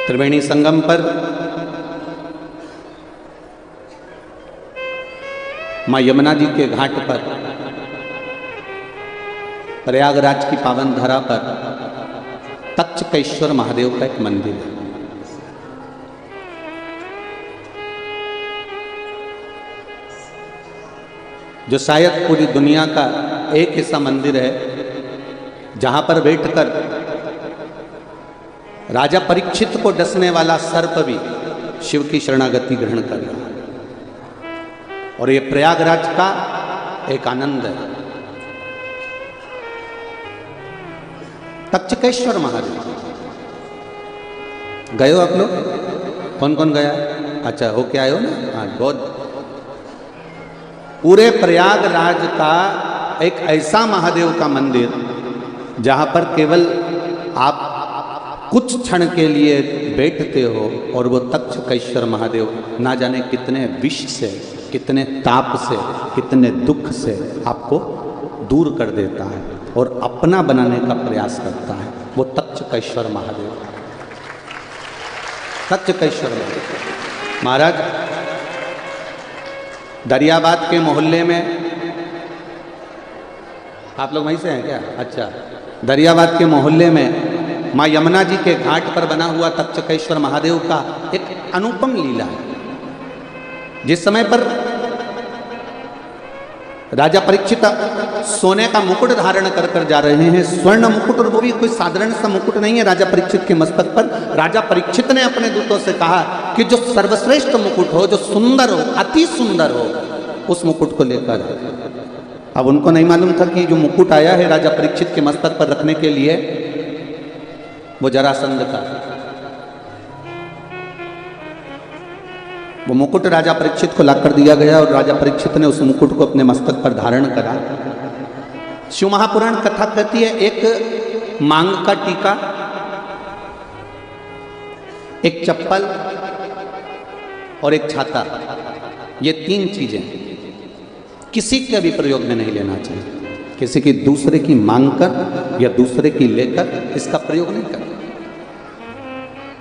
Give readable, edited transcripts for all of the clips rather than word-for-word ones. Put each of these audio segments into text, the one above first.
त्रिवेणी संगम पर मां यमुना जी के घाट पर प्रयागराज की पावन धरा पर तक्षकेश्वर महादेव का एक मंदिर है। जो शायद पूरी दुनिया का एक ऐसा मंदिर है जहां पर बैठकर राजा परीक्षित को डसने वाला सर्प भी शिव की शरणागति ग्रहण कर रहा है। और ये प्रयागराज का एक आनंद है। तक्षकेश्वर महादेव गए हो आप लोग? कौन कौन गया? अच्छा, होके आए हो ना? हाँ, बहुत। पूरे प्रयागराज का एक ऐसा महादेव का मंदिर जहां पर केवल आप कुछ क्षण के लिए बैठते हो और वो तक्षकेश्वर महादेव ना जाने कितने विष से, कितने ताप से, कितने दुख से आपको दूर कर देता है और अपना बनाने का प्रयास करता है। वो तक्षकेश्वर महादेव, तक्षकेश्वर महादेव। महाराज दरियाबाद के मोहल्ले में, आप लोग वहीं से हैं क्या? अच्छा, दरियाबाद के मोहल्ले में मां यमुना जी के घाट पर बना हुआ तक्षकेश्वर महादेव का एक अनुपम लीला है। जिस समय पर राजा परीक्षित सोने का मुकुट धारण कर कर जा रहे हैं, स्वर्ण मुकुट, और वो भी कोई साधारण सा मुकुट नहीं है राजा परीक्षित के मस्तक पर। राजा परीक्षित ने अपने दूतों से कहा कि जो सर्वश्रेष्ठ मुकुट हो, जो सुंदर हो, अति सुंदर हो, उस मुकुट को लेकर। अब उनको नहीं मालूम था कि जो मुकुट आया है राजा परीक्षित के मस्तक पर रखने के लिए, वो जरासंध का। वो मुकुट राजा परीक्षित को लाकर दिया गया और राजा परीक्षित ने उस मुकुट को अपने मस्तक पर धारण करा। शिव महापुराण कथा कहती है, एक मांग का टीका, एक चप्पल और एक छाता, ये तीन चीजें किसी के भी प्रयोग में नहीं लेना चाहिए। किसी की दूसरे की मांग कर या दूसरे की लेकर इसका प्रयोग नहीं करना।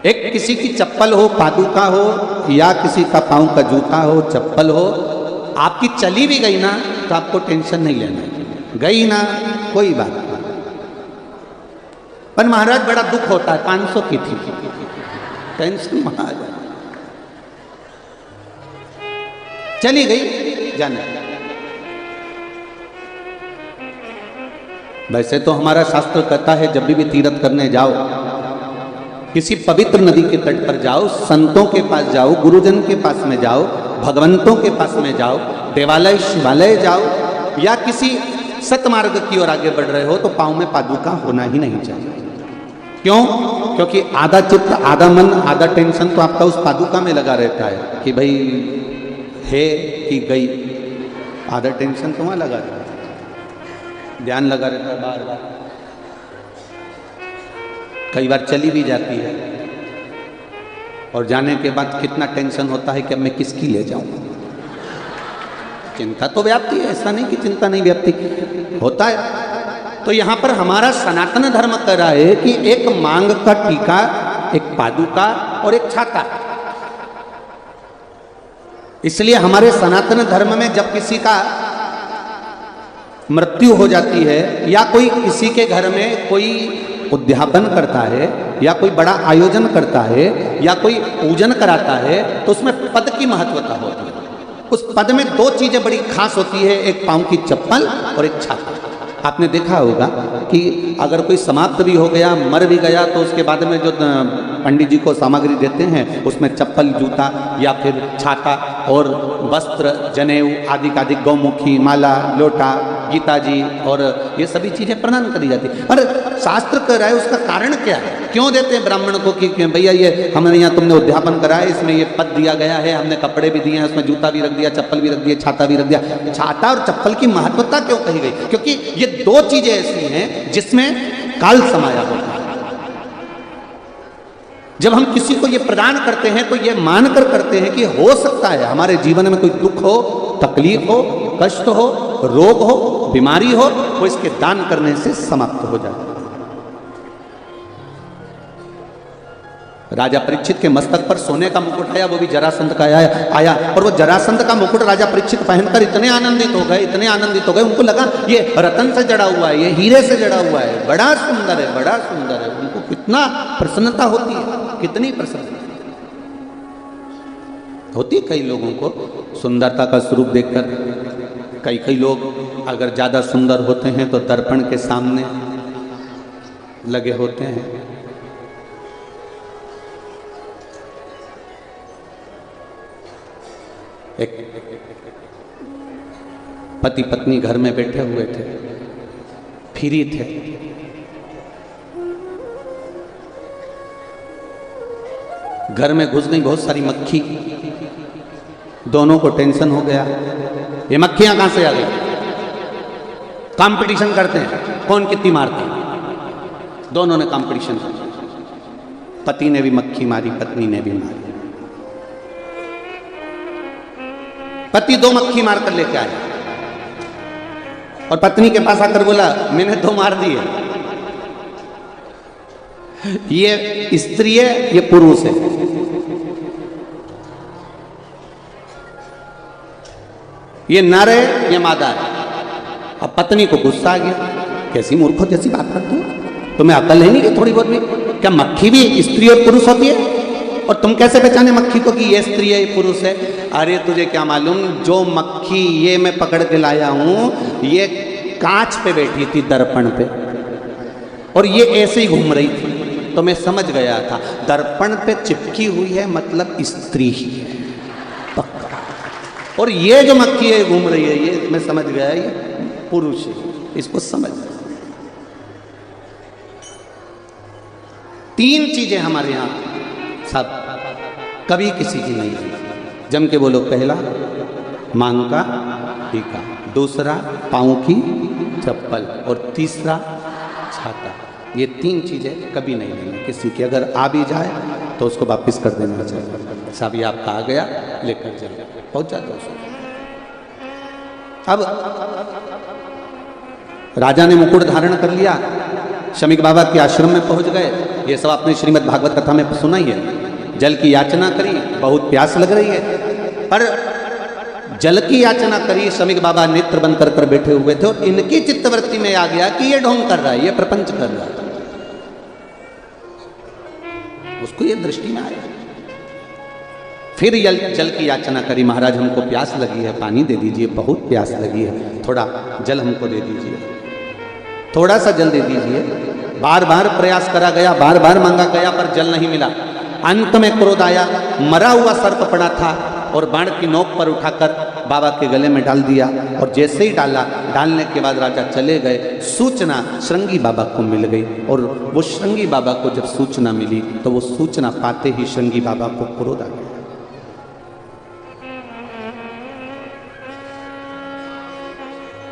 एक किसी की चप्पल हो, पादुका हो, या किसी का पांव का जूता हो, चप्पल हो, आपकी चली भी गई ना तो आपको टेंशन नहीं लेना। गई ना, कोई बात नहीं। पर महाराज बड़ा दुख होता है, 500 की थी, टेंशन महाराज, चली गई, जाने। वैसे तो हमारा शास्त्र कहता है जब भी तीर्थ करने जाओ, किसी पवित्र नदी के तट पर जाओ, संतों के पास जाओ, गुरुजन के पास में जाओ, भगवंतों के पास में जाओ, देवालय शिवालय जाओ, या किसी सतमार्ग की ओर आगे बढ़ रहे हो तो पांव में पादुका होना ही नहीं चाहिए। क्यों? क्योंकि आधा चित्त, आधा मन, आधा टेंशन तो आपका उस पादुका में लगा रहता है कि भाई है कि गई। आधा टेंशन तो वहां लगा रहता है, ध्यान लगा रहता है बार बार। कई बार चली भी जाती है और जाने के बाद कितना टेंशन होता है कि अब मैं किसकी ले जाऊं। चिंता तो व्याप्ति है, ऐसा नहीं कि चिंता नहीं व्याप्ति होता है। तो यहां पर हमारा सनातन धर्म कह रहा है कि एक मांग का टीका, एक पादुका और एक छाता। इसलिए हमारे सनातन धर्म में जब किसी का मृत्यु हो जाती है या कोई किसी के घर में कोई उद्यापन करता है या कोई बड़ा आयोजन करता है या कोई पूजन कराता है, तो उसमें पद की महत्वता होती है। उस पद में दो चीजें बड़ी खास होती है, एक पांव की चप्पल और एक छाता। आपने देखा होगा कि अगर कोई समाप्त भी हो गया, मर भी गया, तो उसके बाद में जो पंडित जी को सामग्री देते हैं उसमें चप्पल, जूता या फिर छाता और वस्त्र, जनेऊ आदि का, गौमुखी, माला, लोटा, गीता जी और ये सभी चीजें प्रदान करी जाती है। पर शास्त्र कह रहा है उसका कारण क्या है? क्यों देते हैं ब्राह्मण को कि भैया ये हमने यहाँ तुमने उद्यापन करा है, इसमें ये पद दिया गया है, हमने कपड़े भी दिए हैं, उसमें जूता भी रख दिया, चप्पल भी रख दिया, छाता भी रख दिया। छाता और चप्पल की महत्वता क्यों कही गई? क्योंकि ये दो चीजें ऐसी हैं जिसमें काल समाया होता है। जब हम किसी को ये प्रदान करते हैं तो ये मानकर करते हैं कि हो सकता है हमारे जीवन में कोई दुख हो, तकलीफ हो, कष्ट हो, रोग हो, बीमारी हो, वो इसके दान करने से समाप्त हो जाए। राजा परीक्षित के मस्तक पर सोने का मुकुट आया, वो भी जरासंध का आया और वो जरासंध का मुकुट राजा परीक्षित पहनकर इतने आनंदित हो गए, इतने आनंदित हो गए, उनको लगा ये रतन से जड़ा हुआ है, ये हीरे से जड़ा हुआ है, बड़ा सुंदर है, बड़ा सुंदर है। उनको कितना प्रसन्नता होती है, कितनी प्रसन्नता होती है। कई लोगों को सुंदरता का स्वरूप देखकर, कई लोग अगर ज़्यादा सुंदर होते हैं तो दर्पण के सामने लगे होते हैं। एक पति पत्नी घर में बैठे हुए थे, फ्री थे। घर में घुस गई बहुत सारी मक्खी, दोनों को टेंशन हो गया, ये मक्खियां कहां से आ गई। कंपटीशन करते हैं कौन कितनी मारता है, दोनों ने कंपटीशन किया। पति ने भी मक्खी मारी, पत्नी ने भी मारी। पति 2 मक्खी मारकर लेके आया और पत्नी के पास आकर बोला मैंने 2 मार दी है। ये स्त्री है, ये पुरुष है। ये नर है, ये मादा है। अब पत्नी को गुस्सा आ गया, कैसी मूर्खों जैसी बात करते हो, तुम्हें अकल है नहीं कि थोड़ी बहुत भी? क्या मक्खी भी स्त्री और पुरुष होती है? और तुम कैसे पहचाने मक्खी को कि ये स्त्री है ये पुरुष है? अरे तुझे क्या मालूम, जो मक्खी ये मैं पकड़ के लाया हूं, ये कांच पे बैठी थी, दर्पण पे, और ये ऐसे ही घूम रही थी, तो मैं समझ गया था दर्पण पे चिपकी हुई है मतलब स्त्री ही है पक्का। और ये जो मक्खी है घूम रही है, ये मैं समझ गया ये पुरुष है। इसको समझ, 3 चीजें हमारे यहां सब कभी किसी की नहीं है। जम के बोलो, पहला मांग का टीका, दूसरा पाँव की चप्पल और तीसरा छाता। ये 3 चीजें कभी नहीं लेनी किसी की। अगर आ भी जाए तो उसको वापस कर देना चाहिए। साहब ये आपका आ गया, लेकर चलो, पहुंचा दो उसको। अब राजा ने मुकुट धारण कर लिया, शमीक बाबा के आश्रम में पहुंच गए। ये सब आपने श्रीमद् भागवत कथा में सुना ही है। जल की याचना करी, बहुत प्यास लग रही है, पर जल की याचना करी। शमीक बाबा नेत्र बंद कर कर बैठे हुए थे और इनकी चित्तवृत्ति में आ गया कि ये ढोंग कर रहा है, ये प्रपंच कर रहा है। उसको ये दृष्टि में आया। फिर जल की याचना करी, महाराज हमको प्यास लगी है, पानी दे दीजिए, बहुत प्यास लगी है, थोड़ा जल हमको दे दीजिए, थोड़ा सा जल दे दीजिए। बार बार प्रयास करा गया, बार बार मांगा गया, पर जल नहीं मिला। अंत में क्रोध आया, मरा हुआ सर्प पड़ा था और बाण की नोक पर उठाकर बाबा के गले में डाल दिया। और जैसे ही डाला, डालने के बाद राजा चले गए। सूचना श्रृंगी बाबा को मिल गई और वो श्रृंगी बाबा को जब सूचना मिली तो वो सूचना पाते ही श्रृंगी बाबा को क्रोध आ गया।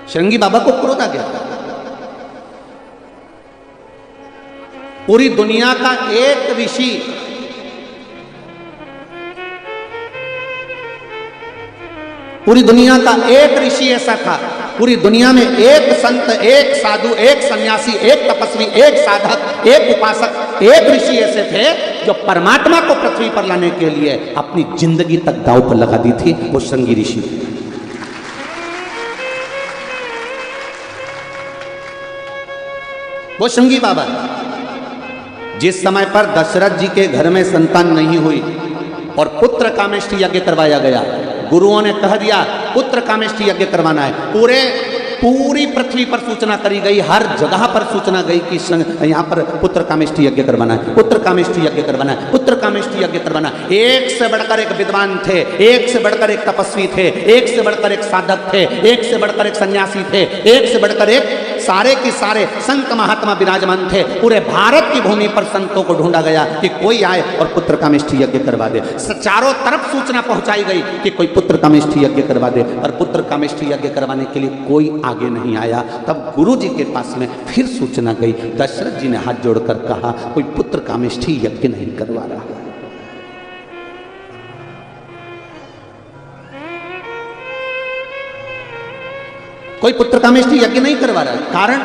श्रृंगी बाबा को क्रोध आ गया। पूरी दुनिया का एक ऋषि, पूरी दुनिया का एक ऋषि ऐसा था, पूरी दुनिया में एक संत, एक साधु, एक सन्यासी, एक तपस्वी, एक साधक, एक उपासक, एक ऋषि ऐसे थे जो परमात्मा को पृथ्वी पर लाने के लिए अपनी जिंदगी तक दांव पर लगा दी थी। वो श्रृंगी ऋषि। वो श्रृंगी बाबा। जिस समय पर दशरथ जी के घर में संतान नहीं हुई और पुत्र कामेष्टि यज्ञ करवाया गया, गुरुओं ने कह दिया पुत्र कामेष्टि यज्ञ करवाना है। पूरी पृथ्वी पर सूचना करी गई, हर जगह पर सूचना गई कि यहाँ पर पुत्र कामेष्टि यज्ञ करवाना है, पुत्र कामेष्टि यज्ञ करवाना है, पुत्र कामेष्टि यज्ञ करवाना है। एक से बढ़कर एक विद्वान थे, एक से बढ़कर एक तपस्वी थे, एक से बढ़कर एक साधक थे, एक से बढ़कर एक सन्यासी थे, एक से बढ़कर एक सारे के सारे संत महात्मा विराजमान थे। पूरे भारत की भूमि पर संतों को ढूंढा गया कि कोई आए और पुत्र कामेष्टि यज्ञ करवा दे। चारों तरफ सूचना पहुंचाई गई कि कोई पुत्र कामेष्टि यज्ञ करवा दे, और पुत्र कामेष्टि यज्ञ करवाने के लिए कोई आगे नहीं आया। तब गुरु जी के पास में फिर सूचना गई। दशरथ जी ने हाथ जोड़कर कहा कोई पुत्र कामेष्टि यज्ञ नहीं करवा रहा। कोई पुत्र कामेष्टि यज्ञ नहीं करवा रहा है। कारण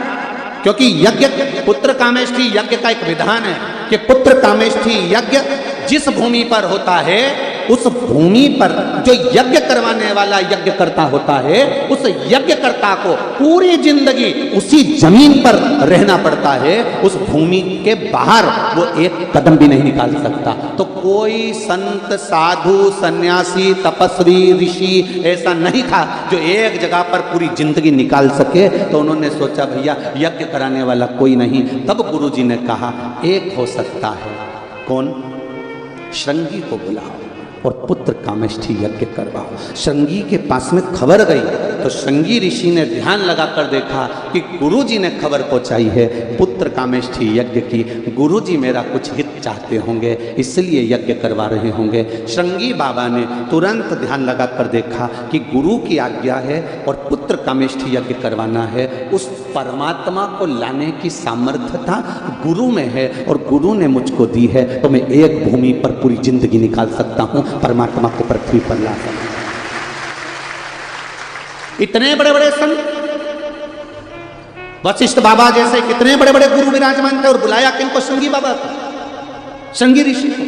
क्योंकि यज्ञ पुत्र कामेष्ठी यज्ञ का एक विधान है कि पुत्र कामेष्ठी यज्ञ जिस भूमि पर होता है उस भूमि पर जो यज्ञ करवाने वाला यज्ञ करता होता है उस यज्ञकर्ता को पूरी जिंदगी उसी जमीन पर रहना पड़ता है, उस भूमि के बाहर वो एक कदम भी नहीं निकाल सकता। तो कोई संत साधु सन्यासी तपस्वी ऋषि ऐसा नहीं था जो एक जगह पर पूरी जिंदगी निकाल सके। तो उन्होंने सोचा भैया यज्ञ कराने वाला कोई नहीं। तब गुरुजी ने कहा एक हो सकता है, कौन? श्रृंगी को बुलाओ और पुत्र कामेष्ठी यज्ञ करवाओ। श्रृंगी के पास में खबर गई तो श्रृंगी ऋषि ने ध्यान लगाकर देखा कि गुरुजी ने खबर पहुंचाई है पुत्र कामेष्ठी यज्ञ की, गुरुजी मेरा कुछ हित चाहते होंगे इसलिए यज्ञ करवा रहे होंगे। श्रृंगी बाबा ने तुरंत ध्यान लगाकर देखा कि गुरु की आज्ञा है और पुत्र कामेष्ठी यज्ञ करवाना है, उस परमात्मा को लाने की सामर्थ्यता गुरु में है और गुरु ने मुझको दी है तो मैं एक भूमि पर पूरी जिंदगी निकाल सकता हूं, परमात्मा को पृथ्वी पर ला सकता। इतने बड़े बड़े संत वशिष्ठ बाबा जैसे कितने बड़े बड़े गुरु विराजमान थे और बुलाया किनको? श्रृंगी बाबा को, श्रृंगी ऋषि को।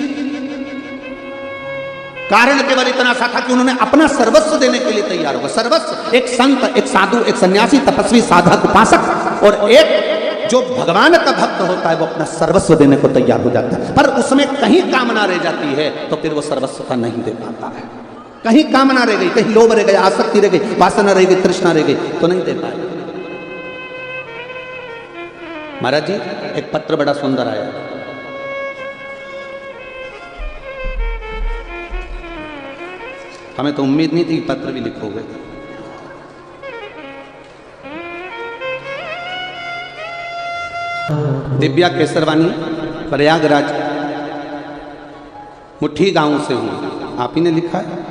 कारण केवल इतना सा था कि उन्होंने अपना सर्वस्व देने के लिए तैयार हुआ। सर्वस्व, एक संत, एक साधु, एक सन्यासी, तपस्वी, साधक, उपासक और एक जो भगवान का भक्त होता है वो अपना सर्वस्व देने को तैयार हो जाता है। पर उसमें कहीं कामना रह जाती है तो फिर वो सर्वस्वता नहीं दे पाता है। कहीं कामना रह गई, कहीं लोभ रह गई, आसक्ति रह गई, वासना रह गई, तृष्णा रह गई तो नहीं दे पाए। महाराज जी एक पत्र बड़ा सुंदर आया, हमें तो उम्मीद नहीं थी पत्र भी लिखोगे। दिव्या केसरवानी, प्रयागराज मुट्ठी गांव से हूं। आप ही ने लिखा है,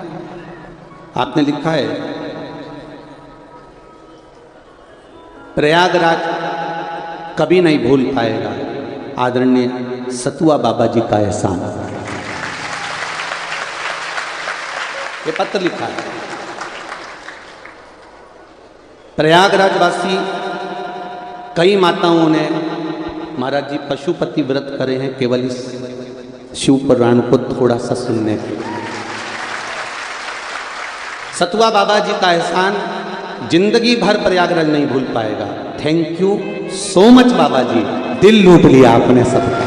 आपने लिखा है प्रयागराज कभी नहीं भूल पाएगा आदरणीय सतुआ बाबा जी का एहसान। ये पत्र लिखा है। प्रयागराज वासी कई माताओं ने महाराज जी पशुपति व्रत करे हैं केवल इस शिव पुराण को थोड़ा सा सुनने के। सतुआ बाबा जी का एहसान जिंदगी भर प्रयागराज नहीं भूल पाएगा। थैंक यू सो मच बाबा जी, दिल लूट लिया आपने सबका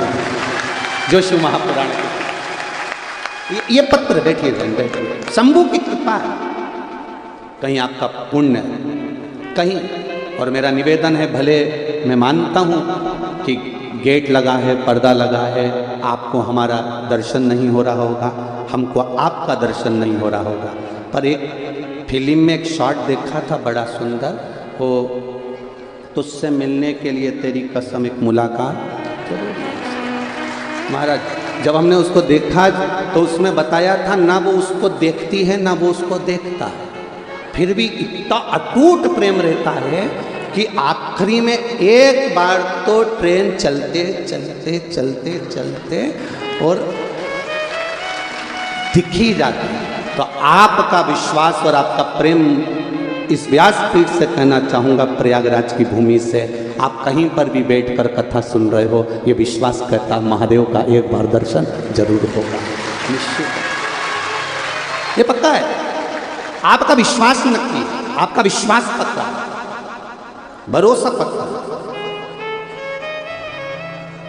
जो शिव महापुराण के। ये पत्र बैठिए बैठिए, शंभू की कृपा है, कहीं आपका पुण्य कहीं। और मेरा निवेदन है, भले मैं मानता हूँ कि गेट लगा है, पर्दा लगा है, आपको हमारा दर्शन नहीं हो रहा होगा, हमको आपका दर्शन नहीं हो रहा होगा, पर एक फिल्म में एक शॉट देखा था बड़ा सुंदर, वो तुझसे मिलने के लिए तेरी कसम एक मुलाकात। महाराज जब हमने उसको देखा तो उसमें बताया था ना वो उसको देखती है ना वो उसको देखता है, फिर भी इतना अटूट प्रेम रहता है कि आखिरी में एक बार तो ट्रेन चलते चलते चलते चलते और दिख ही जाती है। तो आपका विश्वास और आपका प्रेम इस व्यासपीठ से कहना चाहूँगा, प्रयागराज की भूमि से आप कहीं पर भी बैठकर कथा सुन रहे हो, ये विश्वास करता महादेव का एक बार दर्शन जरूर होगा, निश्चित। ये पक्का है, आपका विश्वास नक्की, आपका विश्वास पक्का, भरोसा पक्का।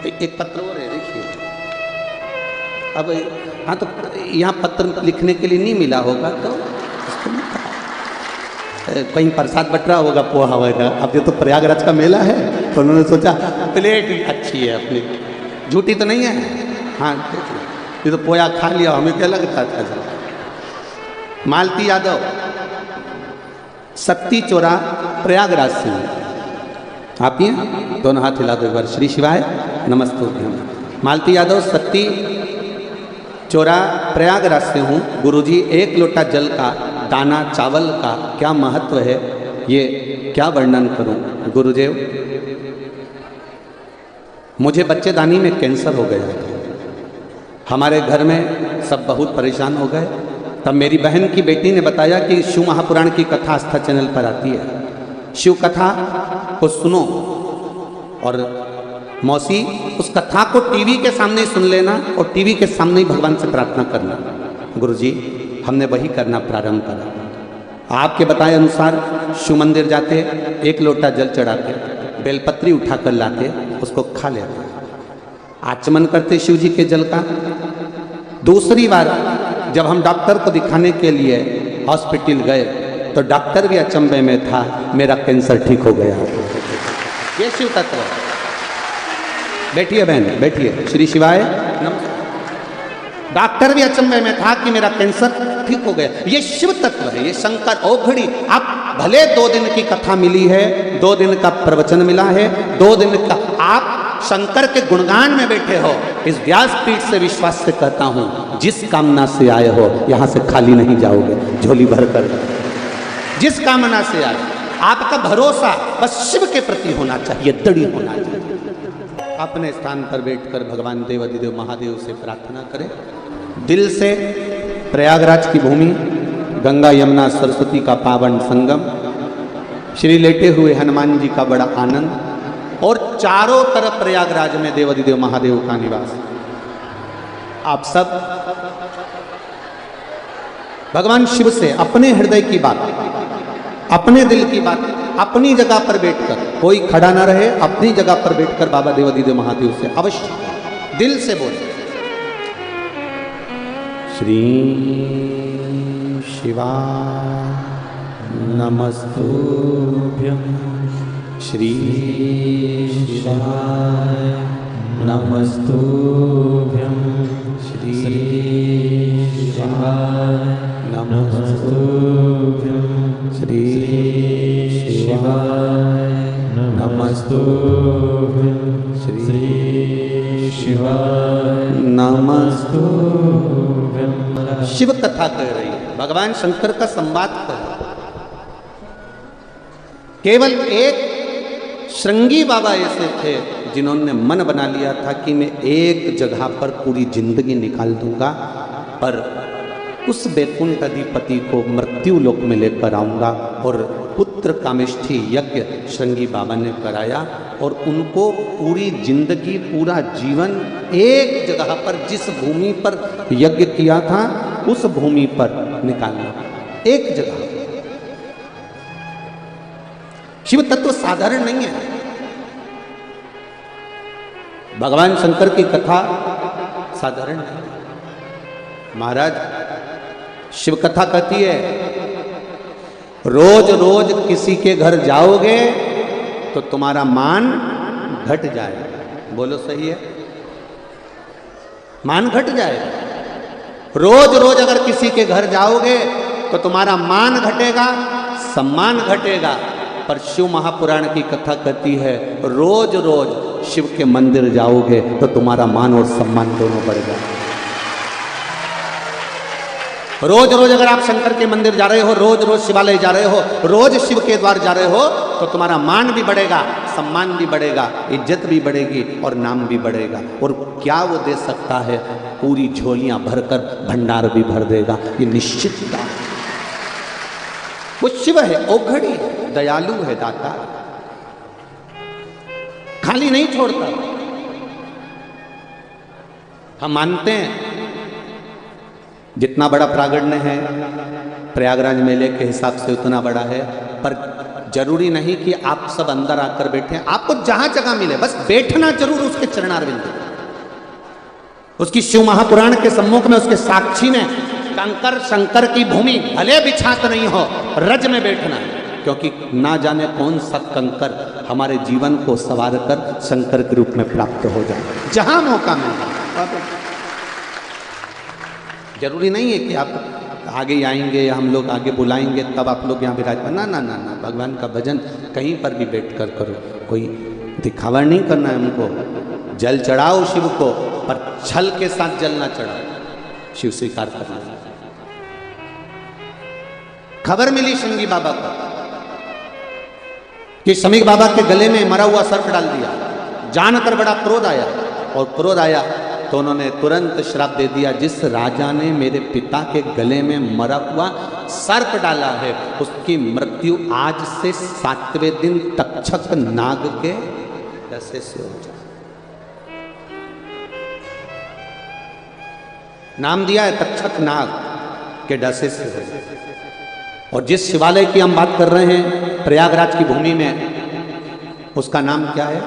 एक पत्र और है देखिए। अब हाँ तो यहाँ पत्र लिखने के लिए नहीं मिला होगा तो इसको नहीं पता। कहीं प्रसाद बट रहा होगा पोहा वगैरह। अब ये तो प्रयागराज का मेला है तो उन्होंने सोचा प्लेट अच्छी है अपनी, झूठी तो नहीं है। हाँ देख लो, ये तो पोया खा लिया, हमें क्या लगता था। मालती यादव, शक्ति चोरा, प्रयागराज से। आप ही दोनों हाथ हिला दो एक बार। श्री शिवाय नमस्तुभ्यम। मालती यादव, शक्ति चोरा, प्रयागराज से हूँ। गुरुजी एक लोटा जल का, दाना चावल का क्या महत्व है, ये क्या वर्णन करूँ गुरुदेव। मुझे बच्चेदानी में कैंसर हो गया था, हमारे घर में सब बहुत परेशान हो गए। तब मेरी बहन की बेटी ने बताया कि शिव महापुराण की कथा आस्था चैनल पर आती है, शिव कथा को सुनो। और मौसी उस कथा को टीवी के सामने ही सुन लेना और टीवी के सामने ही भगवान से प्रार्थना करना। गुरुजी हमने वही करना प्रारंभ करा। आपके बताए अनुसार शिव मंदिर जाते, एक लोटा जल चढ़ाते, बेलपत्री उठाकर लाते, उसको खा लेते, आचमन करते शिव जी के जल का। दूसरी बार जब हम डॉक्टर को दिखाने के लिए हॉस्पिटल गए तो डॉक्टर भी अचंभे में था, मेरा कैंसर ठीक हो गया। ये शिव तत्व है। बैठिए बहन, बैठिए। श्री शिवाय नमस्कार। डॉक्टर भी अचंभे में था कि मेरा कैंसर ठीक हो गया। ये शिव तत्व है, ये शंकर औघड़ी। आप भले 2 दिन की कथा मिली है, 2 दिन का प्रवचन मिला है, 2 दिन का आप शंकर के गुणगान में बैठे हो। इस व्यासपीठ से विश्वास से कहता हूं, जिस कामना से आए हो यहां से खाली नहीं जाओगे, झोली भर कर। जिस कामना से आए, आपका भरोसा बस शिव के प्रति होना चाहिए, दृढ़ होना चाहिए। अपने स्थान पर बैठकर भगवान देवाधिदेव महादेव से प्रार्थना करें। दिल से प्रयागराज की भूमि, गंगा यमुना सरस्वती का पावन संगम, श्री लेटे हुए हनुमान जी का बड़ा आनंद और चारों तरफ प्रयागराज में देवाधिदेव महादेव का निवास। आप सब भगवान शिव से अपने हृदय की बात, अपने दिल की बात अपनी जगह पर बैठकर, कोई खड़ा ना रहे, अपनी जगह पर बैठकर बाबा देवाधिदेव महादेव से अवश्य दिल से बोले। श्री शिवाय नमस्तुभ्यं, श्री शिवाय नमस्तुभ्यं, श्री शिवाय नमस्तुभ्यं, श्री शिवाय नमस्तुभ्यं, श्री शिवाय नमस्तुभ्यं। शिव कथा कह रही है, भगवान शंकर का संवाद कर रही है। केवल एक श्रृंगी बाबा ऐसे थे जिन्होंने मन बना लिया था कि मैं एक जगह पर पूरी जिंदगी निकाल दूंगा, पर उस वैकुंठ अधिपति को मृत्यु लोक में लेकर आऊंगा। और पुत्र कामेष्ठी यज्ञ श्रृंगी बाबा ने कराया और उनको पूरी जिंदगी, पूरा जीवन एक जगह पर, जिस भूमि पर यज्ञ किया था उस भूमि पर निकालना, एक जगह। शिव तत्व साधारण नहीं है। भगवान शंकर की कथा साधारण नहीं। महाराज शिव कथा कहती है, रोज रोज किसी के घर जाओगे तो तुम्हारा मान घट जाएगा। बोलो सही है? मान घट जाएगा। रोज रोज अगर किसी के घर जाओगे तो तुम्हारा मान घटेगा, सम्मान घटेगा। पर शिव महापुराण की कथा कहती है, रोज रोज शिव के मंदिर जाओगे तो तुम्हारा मान और सम्मान दोनों बढ़ेगा। रोज रोज अगर आप शंकर के मंदिर जा रहे हो, रोज रोज शिवालय जा रहे हो, रोज शिव के द्वार जा रहे हो, तो तुम्हारा मान भी बढ़ेगा, सम्मान भी बढ़ेगा, इज्जत भी बढ़ेगी और नाम भी बढ़ेगा। और क्या वो दे सकता है? पूरी झोलियां भरकर भंडार भी भर देगा, ये निश्चित बात। वो शिव है, औघड़ी है, दयालु है, दाता, खाली नहीं छोड़ता। हम मानते हैं जितना बड़ा प्रागण्य है प्रयागराज मेले के हिसाब से उतना बड़ा है, पर जरूरी नहीं कि आप सब अंदर आकर बैठे। आपको जहां जगह मिले बस बैठना जरूर उसके चरणारविंद, उसकी शिव महापुराण के सम्मुख में, उसके साक्षी में। कंकर शंकर की भूमि भले बिछात नहीं हो, रज में बैठना है, क्योंकि ना जाने कौन सा कंकर हमारे जीवन को संवार कर शंकर के रूप में प्राप्त हो जाए। जहां मौका मिले, जरूरी नहीं है कि आप आगे आएंगे या हम लोग आगे बुलाएंगे तब आप लोग यहाँ विराजमान। ना ना ना ना, भगवान का भजन कहीं पर भी बैठ कर करो। कोई दिखावा नहीं करना है हमको। जल चढ़ाओ शिव को, पर छल के साथ जल ना चढ़ाओ। शिव स्वीकार करना। खबर मिली शंगी बाबा को कि शमीक बाबा के गले में मरा हुआ सर्प डाल दिया। जानकर बड़ा क्रोध आया, और क्रोध आया तो उन्होंने तुरंत श्राप दे दिया, जिस राजा ने मेरे पिता के गले में मरा हुआ सर्प डाला है उसकी मृत्यु आज से 7वें दिन तक्षक नाग के डसे से हो जाए। नाम दिया है तक्षक नाग के डसे से हो जाए। और जिस शिवालय की हम बात कर रहे हैं प्रयागराज की भूमि में, उसका नाम क्या है?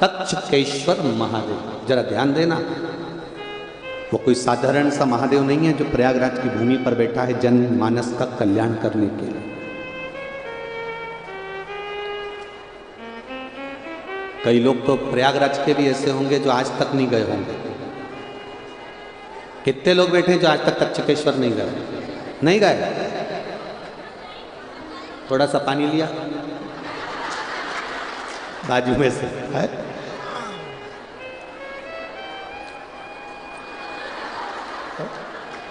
तक्षकेश्वर महादेव। जरा ध्यान देना, वो कोई साधारण सा महादेव नहीं है जो प्रयागराज की भूमि पर बैठा है जनमानस का कल्याण करने के लिए। कई लोग तो प्रयागराज के भी ऐसे होंगे जो आज तक नहीं गए होंगे। कितने लोग बैठे हैं जो आज तक तक्षकेश्वर नहीं गए? नहीं गए? थोड़ा सा पानी लिया बाजू में से है?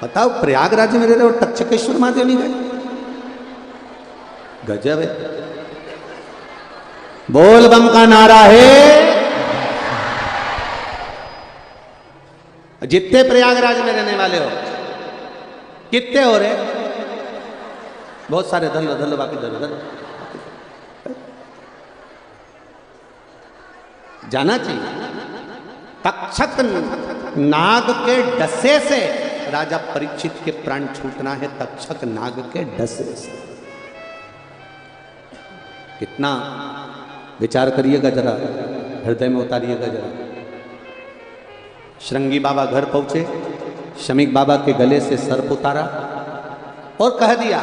बताओ, प्रयागराज में रह रहे हो, तक्षकेश्वर महादेव नहीं गए? गजब है। बोल बम का नारा है। जितने प्रयागराज में रहने वाले हो, कितने हो रहे? बहुत सारे। धन लो, धन लो, बाकी धन लो। जाना चाहिए। तक्षक नाग के डसे से राजा परीक्षित के प्राण छूटना है, तक्षक नाग के डसे से। कितना विचार करिएगा, जरा हृदय में उतारिएगा जरा। श्रृंगी बाबा घर पहुंचे, शमीक बाबा के गले से सर्प उतारा और कह दिया,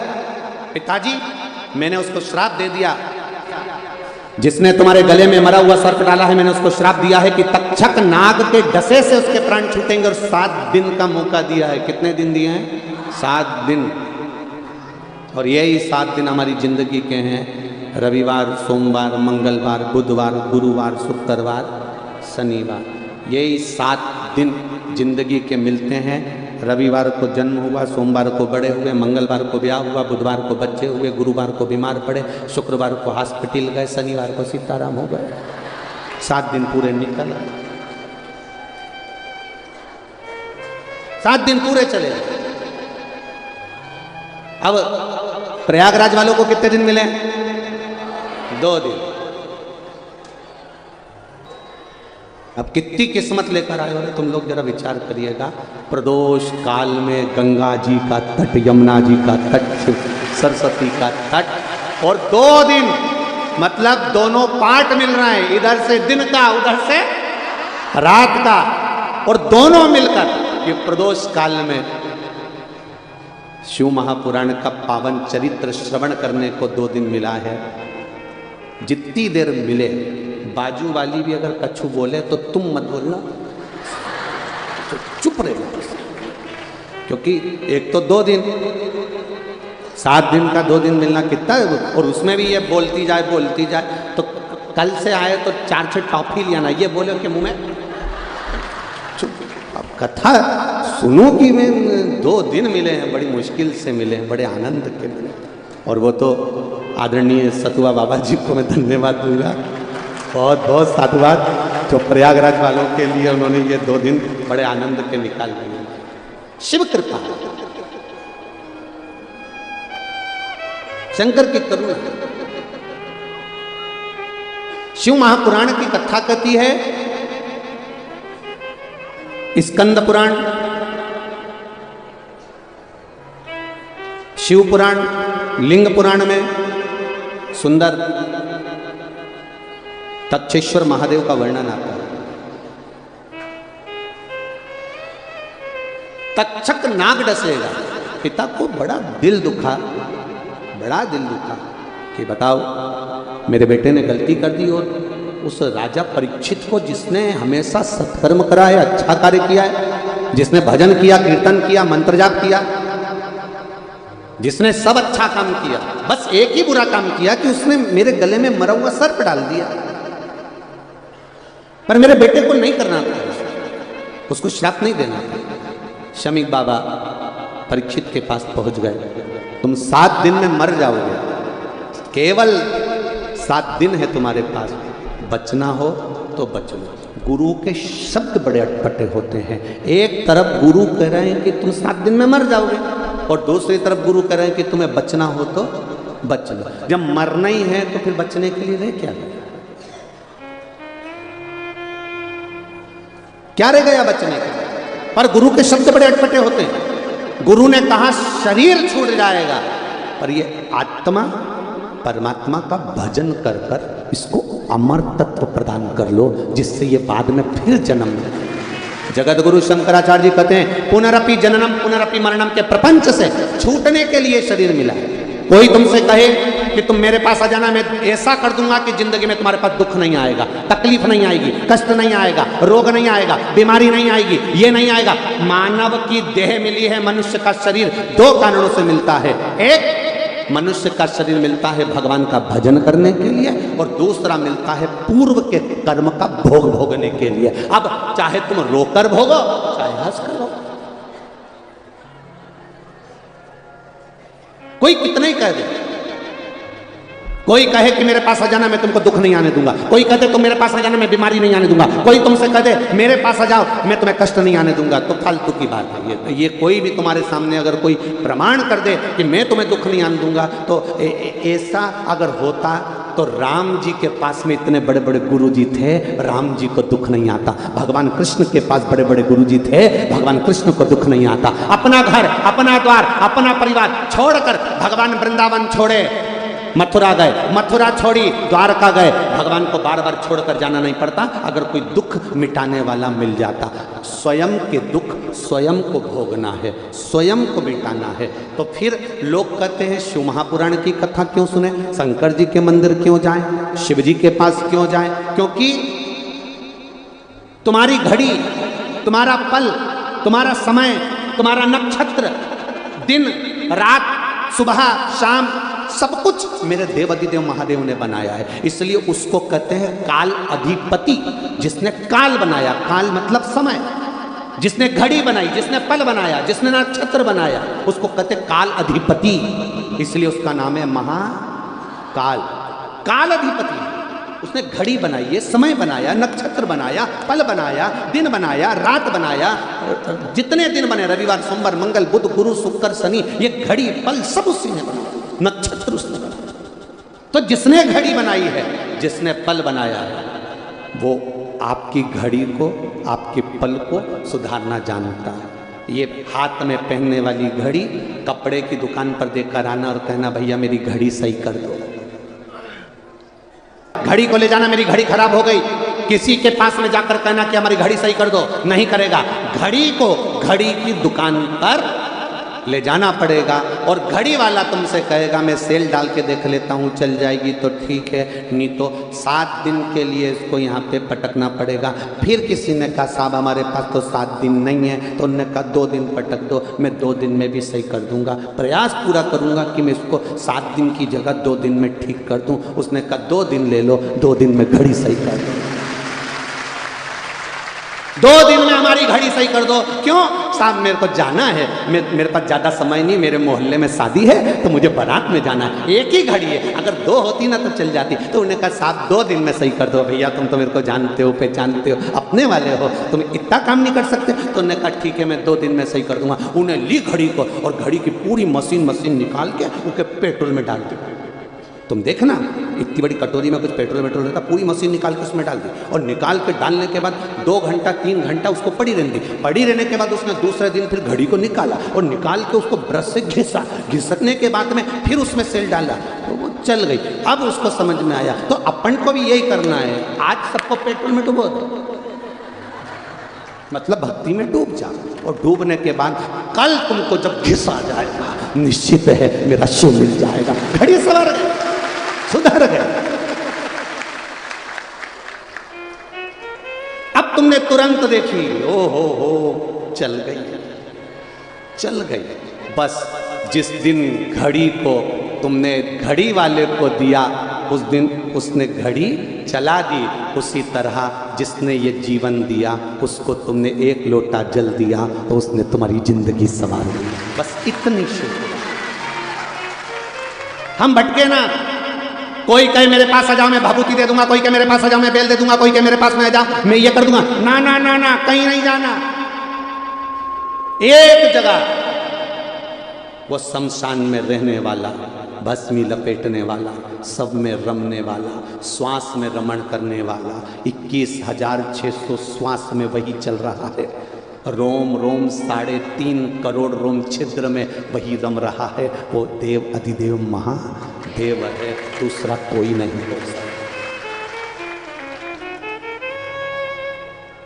पिताजी मैंने उसको श्राप दे दिया, जिसने तुम्हारे गले में मरा हुआ सर्प डाला है, मैंने उसको श्राप दिया है कि तक्षक नाग के डसे से उसके प्राण छूटेंगे, और 7 दिन का मौका दिया है। कितने दिन दिए हैं? 7 दिन। और यही 7 दिन हमारी जिंदगी के हैं। रविवार, सोमवार, मंगलवार, बुधवार, गुरुवार, शुक्रवार, शनिवार, यही 7 दिन जिंदगी के मिलते हैं। रविवार को जन्म हुआ, सोमवार को बड़े हुए, मंगलवार को ब्याह हुआ, बुधवार को बच्चे हुए, गुरुवार को बीमार पड़े, शुक्रवार को हॉस्पिटल गए, शनिवार को सीताराम हो गए। 7 दिन पूरे निकल आए। 7 दिन पूरे चले। अब प्रयागराज वालों को कितने दिन मिले? 2 दिन। अब कितनी किस्मत लेकर आए हो तुम लोग, जरा विचार करिएगा। प्रदोष काल में गंगा जी का तट, यमुना जी का तट, सरस्वती का तट, और 2 दिन मतलब दोनों पार्ट मिल रहा है, इधर से दिन का, उधर से रात का, और दोनों मिलकर ये प्रदोष काल में शिव महापुराण का पावन चरित्र श्रवण करने को 2 दिन मिला है। जितनी देर मिले, बाजू वाली भी अगर कछु बोले तो तुम मत बोलना, तो चुप रहे, क्योंकि एक तो 2 दिन, 7 दिन का 2 दिन मिलना कितना है, और उसमें भी ये बोलती जाए, तो कल से आए तो 4-6 टॉफी लिया ना, ये बोले कि मुंह में चुप। अब कथा सुनो कि मैं 2 दिन मिले हैं, बड़ी मुश्किल से मिले हैं, बड़े आनंद के मिले। और वो तो आदरणीय सतुआ बाबा जी को मैं धन्यवाद दूंगा, बहुत बहुत साधुवाद, जो प्रयागराज वालों के लिए उन्होंने ये 2 दिन बड़े आनंद के निकाल दिए। शिव कृपा, शंकर की करुणा। शिव महापुराण की कथा कहती है, स्कंद पुराण, शिव पुराण, लिंग पुराण में सुंदर तक्षेश्वर महादेव का वर्णन आता है। तक्षक नाग डसेगा। पिता को बड़ा दिल दुखा कि बताओ मेरे बेटे ने गलती कर दी, और उस राजा परीक्षित को, जिसने हमेशा सत्कर्म करा है, अच्छा कार्य किया है, जिसने भजन किया, कीर्तन किया, मंत्र जाप किया, जिसने सब अच्छा काम किया, बस एक ही बुरा काम किया कि उसने मेरे गले में मरा हुआ सर्प डाल दिया। पर मेरे बेटे को नहीं करना था, उसको श्राप नहीं देना था। शमीक बाबा परीक्षित के पास पहुंच गए, तुम 7 दिन में मर जाओगे, केवल 7 दिन है तुम्हारे पास, बचना हो तो बच लो। गुरु के शब्द बड़े अटपटे होते हैं। एक तरफ गुरु कह रहे हैं कि तुम 7 दिन में मर जाओगे, और दूसरी तरफ गुरु कह रहे हैं कि तुम्हें बचना हो तो बच लो। जब मरना ही है तो फिर बचने के लिए रह क्या? क्या रह गया बचने का? पर गुरु के शब्द बड़े अटपटे होते हैं। गुरु ने कहा शरीर छूट जाएगा, पर ये आत्मा परमात्मा का भजन कर कर इसको अमर तत्व प्रदान कर लो, जिससे ये बाद में फिर जन्म ले। जगत गुरु शंकराचार्य जी कहते हैं पुनरपि जननम पुनरपि मरणम के प्रपंच से छूटने के लिए शरीर मिला है। कोई तुमसे कहे कि तुम मेरे पास आ जाना, मैं ऐसा कर दूंगा कि जिंदगी में तुम्हारे पास दुख नहीं आएगा, तकलीफ नहीं आएगी, कष्ट नहीं आएगा, रोग नहीं आएगा, बीमारी नहीं आएगी, ये नहीं आएगा। मानव की देह मिली है, मनुष्य का शरीर दो कारणों से मिलता है। एक, मनुष्य का शरीर मिलता है भगवान का भजन करने के लिए, और दूसरा मिलता है पूर्व के कर्म का भोग भोगने के लिए। अब चाहे तुम रोकर भोगो चाहे हंस कर भोगो। कोई कितना ही कह दे, कोई कहे कि मेरे पास आ जाना मैं तुमको दुख नहीं आने दूंगा, कोई कहते तुम मेरे पास आ जाना मैं बीमारी नहीं आने दूंगा, कोई तुमसे कह दे मेरे पास आ जाओ मैं तुम्हें कष्ट नहीं आने दूंगा, तो फालतू की बात है ये। कोई भी तुम्हारे सामने अगर कोई प्रमाण कर दे कि मैं तुम्हें दुख नहीं आने दूंगा, तो ऐसा अगर होता तो राम जी के पास में इतने बड़े बड़े गुरु जी थे, राम जी को दुख नहीं आता। भगवान कृष्ण के पास बड़े बड़े गुरु जी थे, भगवान कृष्ण को दुख नहीं आता। अपना घर, अपना द्वार, अपना परिवार छोड़कर भगवान वृंदावन छोड़े, मथुरा गए, मथुरा छोड़ी द्वारका गए। भगवान को बार बार छोड़कर जाना नहीं पड़ता अगर कोई दुख मिटाने वाला मिल जाता। स्वयं के दुख स्वयं को भोगना है, स्वयं को मिटाना है। तो फिर लोग कहते हैं शिव महापुराण की कथा क्यों सुने, शंकर जी के मंदिर क्यों जाएं, शिव जी के पास क्यों जाएं? क्योंकि तुम्हारी घड़ी, तुम्हारा पल, तुम्हारा समय, तुम्हारा नक्षत्र, दिन रात, सुबह शाम, सब कुछ मेरे देव अधिदेव महादेव ने बनाया है। इसलिए उसको कहते हैं काल अधिपति। जिसने काल बनाया, काल मतलब समय, जिसने घड़ी बनाई, जिसने पल बनाया, जिसने नक्षत्र बनाया, उसको कहते हैं काल अधिपति। इसलिए उसका नाम है महाकाल। काल अधिपति, उसने घड़ी बनाई है, समय बनाया, नक्षत्र बनाया, पल बनाया, दिन बनाया, रात बनाया, जितने दिन बने, रविवार सोमवार मंगल बुध गुरु शुक्र शनि, ये घड़ी पल सब उसी ने बनाया, नक्षत्र उसने बनाया। तो जिसने घड़ी बनाई है, जिसने पल बनाया है, वो आपकी घड़ी को, आपके पल को सुधारना जानता है। ये हाथ में पहनने वाली घड़ी कपड़े की दुकान पर देकर आना और कहना भैया मेरी घड़ी सही कर दो। घड़ी को ले जाना, मेरी घड़ी खराब हो गई, किसी के पास में जाकर कहना कि हमारी घड़ी सही कर दो, नहीं करेगा। घड़ी को घड़ी की दुकान पर ले जाना पड़ेगा, और घड़ी वाला तुमसे कहेगा मैं सेल डाल के देख लेता हूँ, चल जाएगी तो ठीक है, नहीं तो 7 दिन के लिए इसको यहाँ पे पटकना पड़ेगा। फिर किसी ने कहा साहब हमारे पास तो 7 दिन नहीं है, तो उन्होंने कहा 2 दिन पटक दो, मैं 2 दिन में भी सही कर दूंगा, प्रयास पूरा करूंगा कि मैं इसको 7 दिन की जगह 2 दिन में ठीक कर दूं। उसने कहा 2 दिन ले लो, 2 दिन में घड़ी सही कर दो, 2 दिन में हमारी घड़ी सही कर दो। क्यों साहब मेरे को जाना है, मेरे पास ज़्यादा समय नहीं, मेरे मोहल्ले में शादी है तो मुझे बारात में जाना है, एक ही घड़ी है, अगर 2 होती ना तो चल जाती। तो उन्होंने कहा साहब 2 दिन में सही कर दो भैया, तुम तो मेरे को जानते हो, पहचानते हो, अपने वाले हो, तुम इतना काम नहीं कर सकते। तो उन्होंने कहा ठीक है मैं 2 दिन में सही कर दूंगा। उन्हें ली घड़ी को और घड़ी की पूरी मशीन निकाल के उनके पेट्रोल में डाल दी। तुम देखना इतनी बड़ी कटोरी में कुछ पेट्रोल रहता, पूरी मशीन निकाल के उसमें डाल दी, और निकाल के डालने के बाद 2 घंटा 3 घंटा उसको पड़ी रहने दी। पड़ी रहने के बाद उसने दूसरे दिन फिर घड़ी को निकाला और निकाल के उसको ब्रश से घिसा, घिसकने के बाद में फिर उसमें सेल डाला तो वो चल गई। अब उसको समझ में आया तो अपन को भी यही करना है, आज सबको पेट्रोल में डुबो दो, मतलब भक्ति में डूब जा, और डूबने के बाद कल तुमको जब घिसा जाएगा निश्चित है मेरा शिव मिल जाएगा। घड़ी सवार सुधर गए। अब तुमने तुरंत देखी, ओ हो चल गई। बस जिस दिन घड़ी को तुमने घड़ी वाले को दिया, उस दिन उसने घड़ी चला दी। उसी तरह जिसने ये जीवन दिया उसको तुमने 1 लोटा जल दिया तो उसने तुम्हारी जिंदगी संवार दी। बस इतनी शुभ। हम भटके ना, कोई कहे मेरे पास आ जाओ मैं भभूति दे दूंगा, कोई कहे मेरे पास आ जाओ मैं बेल दे दूंगा, कोई कहे मेरे पास में आ जाओ मैं ये कर दूंगा। ना ना ना ना, कहीं नहीं जाना। एक जगह वो शमशान में रहने वाला भस्म में लपेटने वाला, सब में रमने वाला, श्वास में रमण करने वाला, 21,600 श्वास में वही चल रहा है। रोम रोम 3.5 करोड़ रोम छिद्र में वही रम रहा है। वो देव अधिदेव महादेव है, दूसरा कोई नहीं हो सकता,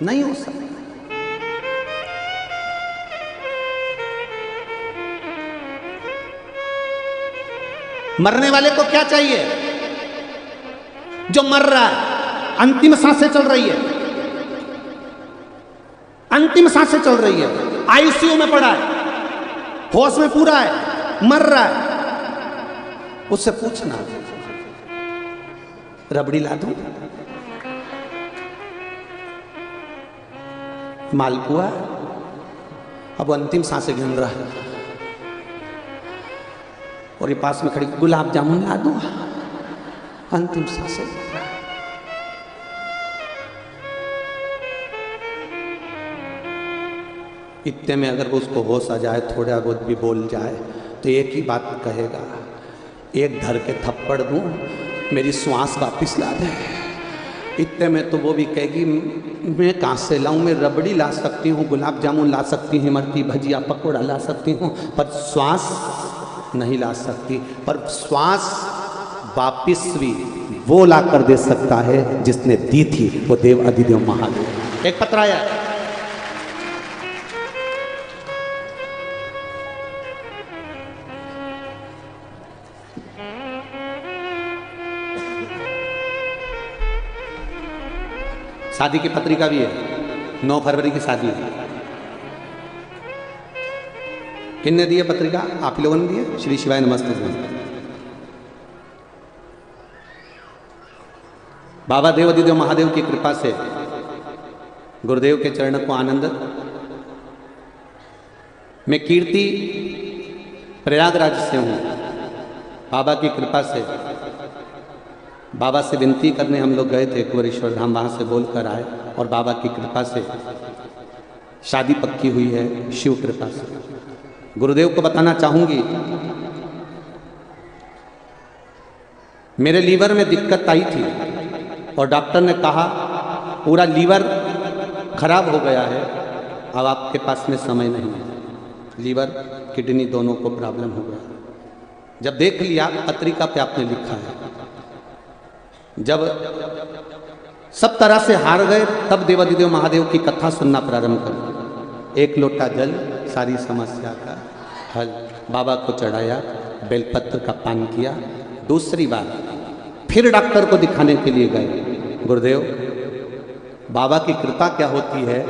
नहीं हो सकता। मरने वाले को क्या चाहिए? जो मर रहा है, अंतिम सांसें चल रही है, अंतिम सांसें चल रही है, आईसीयू में पड़ा है, होश में पूरा है, मर रहा है, उससे पूछना रबड़ी ला दूं, मालपुआ, अब वो अंतिम सांसें गिन रहा है और ये पास में खड़ी गुलाब जामुन ला दूं, अंतिम सांसें। इतने में अगर उसको होश आ जाए, थोड़ा बहुत भी बोल जाए, तो एक ही बात कहेगा, एक धर के थप्पड़ दूं, मेरी श्वास वापिस ला दे। इतने में तो वो भी कहेगी मैं कहाँ से लाऊं, मैं रबड़ी ला सकती हूँ, गुलाब जामुन ला सकती हूँ, इमरती भजिया पकौड़ा ला सकती हूँ, पर श्वास नहीं ला सकती। पर श्वास वापिस भी वो ला कर दे सकता है जिसने दी थी, वो देव अधिदेव महादेव। एक पत्र आया, शादी की पत्रिका भी है, 9 फरवरी की शादी है। किसने दी है पत्रिका? आप लोगों ने दी है। श्री शिवाय नमस्ते। बाबा देव अधिदेव महादेव की कृपा से गुरुदेव के चरण को आनंद। मैं कीर्ति प्रयागराज से हूँ। बाबा की कृपा से बाबा से विनती करने हम लोग गए थे एक बार ईश्वर धाम, वहाँ से बोल कर आए और बाबा की कृपा से शादी पक्की हुई है, शिव कृपा से। गुरुदेव को बताना चाहूँगी, मेरे लीवर में दिक्कत आई थी और डॉक्टर ने कहा पूरा लीवर खराब हो गया है, अब आपके पास में समय नहीं है। लीवर किडनी दोनों को प्रॉब्लम हो गया। जब देख लिया पत्रिका पे आपने लिखा है, जब सब तरह से हार गए, तब देव अधिदेव महादेव की कथा सुनना प्रारंभ कर। एक लोटा जल सारी समस्या का हल। बाबा को चढ़ाया, बेलपत्र का पान किया। दूसरी बार फिर डॉक्टर को दिखाने के लिए गए। गुरुदेव बाबा की कृपा क्या होती है,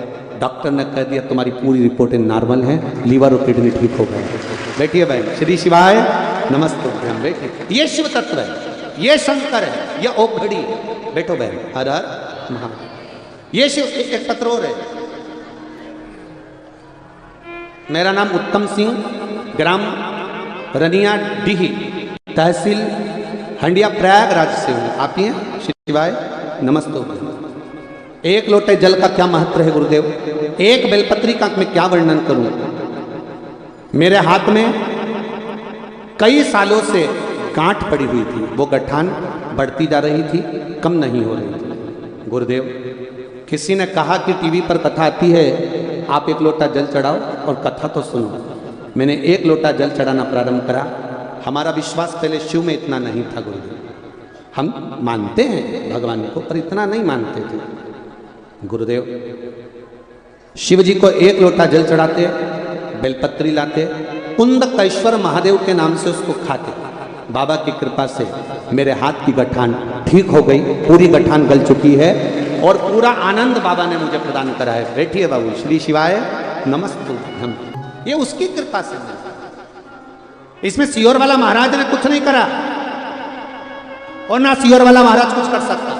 डॉक्टर ने कह दिया तुम्हारी पूरी रिपोर्टें नॉर्मल हैं, लीवर और किडनी ठीक हो गए। बैठिए बहन, श्री शिवाय नमस्ते। बैठिए, ये शिव तत्व है, ये शंकर है, ये ओघड़ी है। बैठो बहन, हर हर महादेव। ये शिव। एक पत्र और है। मेरा नाम उत्तम सिंह, ग्राम रनिया डीही, तहसील हंडिया, प्रयागराज से हूँ। आप ही हैं? श्री शिवाय नमस्ते। एक लोटे जल का क्या महत्व है गुरुदेव, एक बेलपत्री का मैं क्या वर्णन करूं। मेरे हाथ में कई सालों से गांठ पड़ी हुई थी, वो गठान बढ़ती जा रही थी, कम नहीं हो रही थी। गुरुदेव किसी ने कहा कि टीवी पर कथा आती है, आप एक लोटा जल चढ़ाओ और कथा तो सुनो। मैंने एक लोटा जल चढ़ाना प्रारंभ करा। हमारा विश्वास पहले शिव में इतना नहीं था गुरुदेव, हम मानते हैं भगवान को पर इतना नहीं मानते थे। गुरुदेव शिव जी को एक लोटा जल चढ़ाते, बेलपत्री लाते, कुंदकेश्वर महादेव के नाम से उसको खाते। बाबा की कृपा से मेरे हाथ की गठान ठीक हो गई, पूरी गठान गल चुकी है और पूरा आनंद बाबा ने मुझे प्रदान करा है। बैठिए बाबू, श्री शिवाय नमस्ते। ये उसकी कृपा से, इसमें सियोर वाला महाराज ने कुछ नहीं करा और ना सियोर वाला महाराज कुछ कर सकता।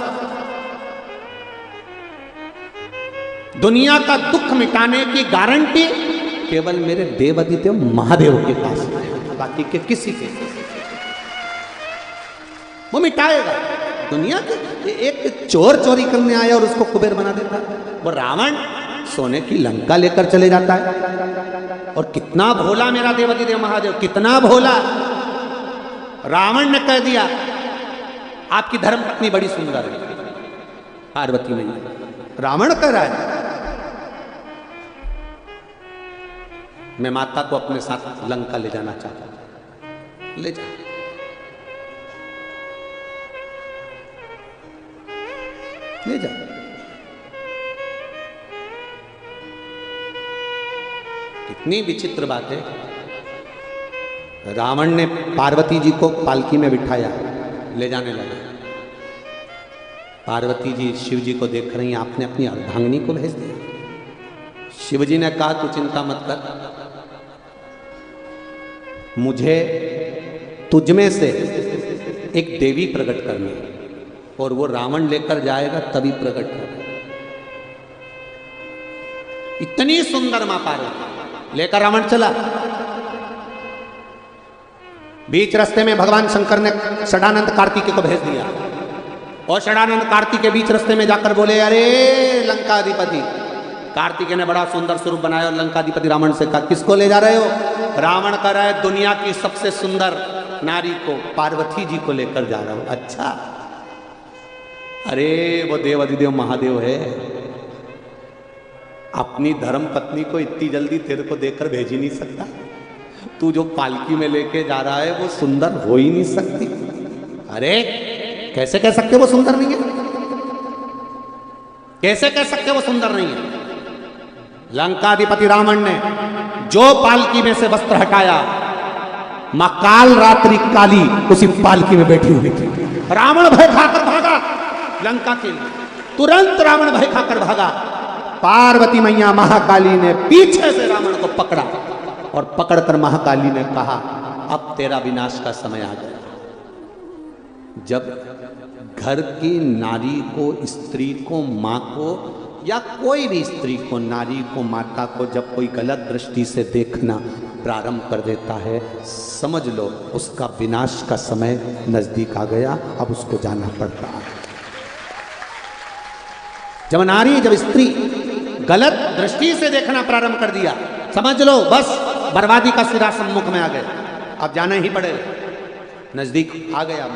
दुनिया का दुख मिटाने की गारंटी केवल मेरे देव अधिदेव महादेव के पास है, बाकी के किसी के वो मिटाएगा। दुनिया के एक चोर चोरी करने आया और उसको कुबेर बना देता, वो रावण सोने की लंका लेकर चले जाता है। और कितना भोला मेरा देव अधिदेव महादेव, कितना भोला। रावण ने कह दिया आपकी धर्मपत्नी बड़ी सुंदर है, पार्वती नहीं। रावण कह रहा है मैं माता को अपने साथ लंका ले जाना चाहता हूं। ले जा। ले जा। कितनी विचित्र बात है। रावण ने पार्वती जी को पालकी में बिठाया, ले जाने लगा। पार्वती जी शिव जी को देख रही हैं, आपने अपनी अर्धांगिनी को भेज दिया। शिव जी ने कहा तू चिंता मत कर, मुझे तुझमें से एक देवी प्रकट करनी है और वो रावण लेकर जाएगा तभी प्रकट होगा। इतनी सुंदर मां पार्वती लेकर रावण चला। बीच रास्ते में भगवान शंकर ने षडानंद कार्तिकेय को भेज दिया और षडानंद कार्तिकेय बीच रास्ते में जाकर बोले अरे लंकाधिपति। कार्तिकेय ने बड़ा सुंदर स्वरूप बनाया और लंकाधिपति रावण से कहा किसको ले जा रहे हो? रावण कह रहा है दुनिया की सबसे सुंदर नारी को, पार्वती जी को लेकर जा रहा हूं। अच्छा, अरे वो देव अधिदेव महादेव है, अपनी धर्म पत्नी को इतनी जल्दी तेरे को देकर भेज ही नहीं सकता। तू जो पालकी में लेके जा रहा है वो सुंदर हो ही नहीं सकती। अरे कैसे कह सकते वो सुंदर नहीं है? कैसे कह सकते वो सुंदर नहीं है? लंकाधिपति रावण ने जो पालकी में से वस्त्र हटाया, मां काल रात्रि काली उसी पालकी में बैठी हुई थी। रावण भय खाकर भागा लंका के लिए। तुरंत रावण भय खाकर भागा। पार्वती मैया महाकाली ने पीछे से रावण को पकड़ा और पकड़कर महाकाली ने कहा अब तेरा विनाश का समय आ गया। जब घर की नारी को, स्त्री को, मां को या कोई भी स्त्री को, नारी को, माता को जब कोई गलत दृष्टि से देखना प्रारंभ कर देता है, समझ लो उसका विनाश का समय नजदीक आ गया। अब उसको जाना पड़ता है। जब नारी, जब स्त्री गलत दृष्टि से देखना प्रारंभ कर दिया, समझ लो बस बर्बादी का सिरा सम्मुख में आ गया। अब जाना ही पड़ेगा, नजदीक आ गया।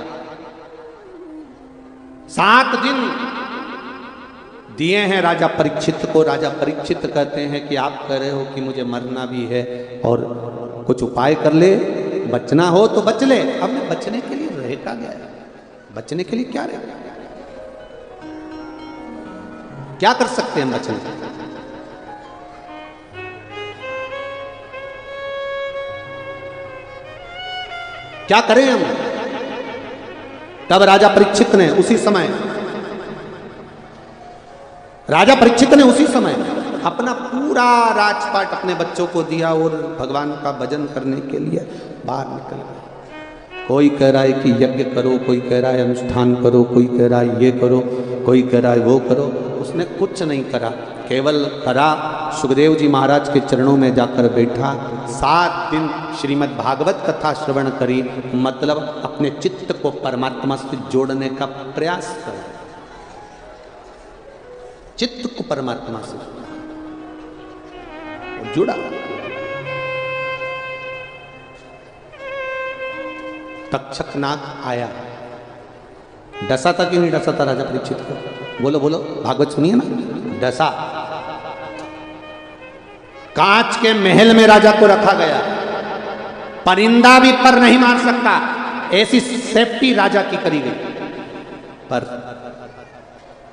7 दिन दिए हैं राजा परीक्षित को। राजा परीक्षित कहते हैं कि आप कह रहे हो कि मुझे मरना भी है और कुछ उपाय कर ले, बचना हो तो बच ले। अब बचने के लिए रह का गया है, बचने के लिए क्या रहेगा? क्या कर सकते हैं बचने? क्या करें हम? तब राजा परीक्षित ने उसी समय अपना पूरा राजपाट अपने बच्चों को दिया और भगवान का भजन करने के लिए बाहर निकल गए। कोई कह रहा है कि यज्ञ करो, कोई कह रहा है अनुष्ठान करो, कोई कह रहा है ये करो, कोई कह रहा है वो करो। उसने कुछ नहीं करा, केवल करा सुखदेव जी महाराज के चरणों में जाकर बैठा। 7 दिन श्रीमद् भागवत कथा श्रवण करी, मतलब अपने चित्त को परमात्मा से जोड़ने का प्रयास कर, चित्त को परमात्मा से जुड़ा। तक्षक नाग आया, डसा था कि नहीं डसा था राजा परीक्षित को? बोलो बोलो, भागवत सुनिए ना। डसा। कांच के महल में राजा को रखा गया, परिंदा भी पर नहीं मार सकता, ऐसी सेफ्टी राजा की करी गई। पर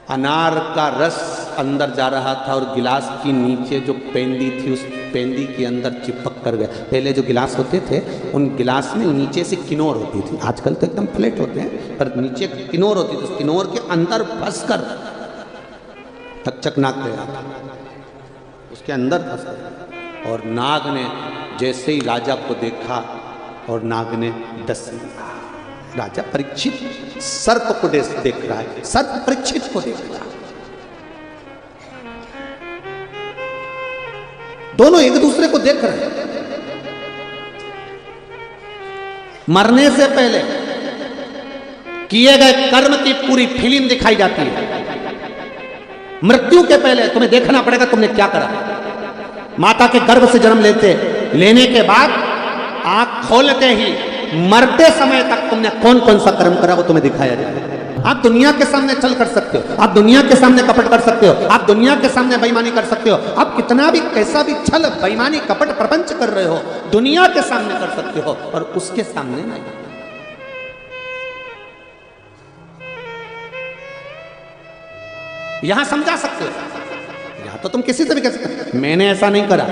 अनार का रस अंदर जा रहा था और गिलास की नीचे जो पेंदी थी उस पेंदी के अंदर चिपक कर गया। पहले जो गिलास होते थे उन गिलास में नीचे से किनोर होती थी, आजकल तो एकदम फ्लैट होते हैं, पर नीचे किनोर होती थी। उस किनोर के अंदर फंस कर तक्षक नाग गया, उसके अंदर फंस कर। और नाग ने जैसे ही राजा को देखा और नाग ने डस लिया। राजा परीक्षित सर्प को देख रहा है, सर्प परीक्षित को देख रहा है। दोनों एक दूसरे को देख रहे हैं। मरने से पहले किए गए कर्म की पूरी फिल्म दिखाई जाती है। मृत्यु के पहले तुम्हें देखना पड़ेगा तुमने क्या करा। माता के गर्भ से जन्म लेने के बाद आंख खोलते ही मरते समय तक तुमने कौन कौन सा कर्म करा वो तुम्हें दिखाया जाएगा। आप दुनिया के सामने छल कर सकते हो, आप दुनिया के सामने कपट कर सकते हो, आप दुनिया के सामने बेईमानी कर सकते हो, आप कितना भी कैसा भी छल बेईमानी कपट प्रपंच कर रहे हो दुनिया के सामने कर सकते हो, और उसके सामने नहीं। यहां समझा सकते हो, यहां तो तुम किसी से भी कह सकते हो मैंने ऐसा नहीं करा,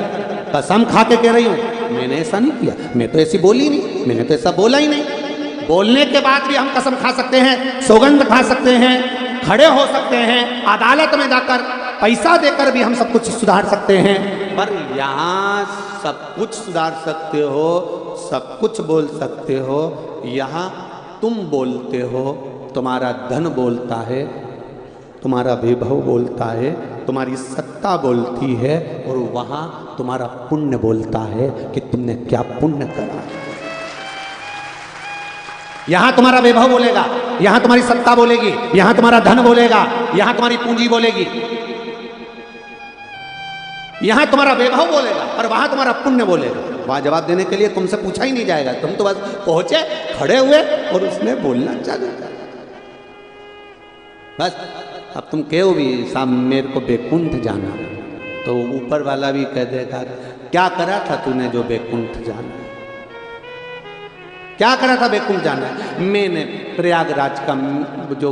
कसम खा के कह रही हूं मैंने ऐसा नहीं किया, मैं तो ऐसी बोली नहीं, मैंने तो ऐसा बोला ही नहीं। बोलने के बाद भी हम कसम खा सकते हैं, सौगंध खा सकते हैं, खड़े हो सकते हैं, अदालत में जाकर पैसा देकर भी हम सब कुछ सुधार सकते हैं, पर यहां सब कुछ सुधार सकते हो, सब कुछ बोल सकते हो, यहां तुम बोलते हो, तुम्हारा धन बोलता है, तुम्हारा वैभव बोलता है, तुम्हारी सत्ता बोलती है, और वहां तुम्हारा पुण्य बोलता है कि तुमने क्या पुण्य करा। यहां तुम्हारा वैभव बोलेगा, यहां तुम्हारी सत्ता बोलेगी, यहां तुम्हारा धन बोलेगा, यहां तुम्हारी पूंजी बोलेगी, यहां तुम्हारा वैभव बोलेगा, और वहां तुम्हारा पुण्य बोलेगा। वहां जवाब देने के लिए तुमसे पूछा ही नहीं जाएगा, तुम तो बस पहुंचे, खड़े हुए और उसने बोलना चालू कर बस। अब तुम कहो भी साहब मेरे को बैकुंठ जाना, तो ऊपर वाला भी कह देगा क्या करा था तूने जो बैकुंठ जाना, क्या करा था बैकुंठ जाना। मैंने प्रयागराज का जो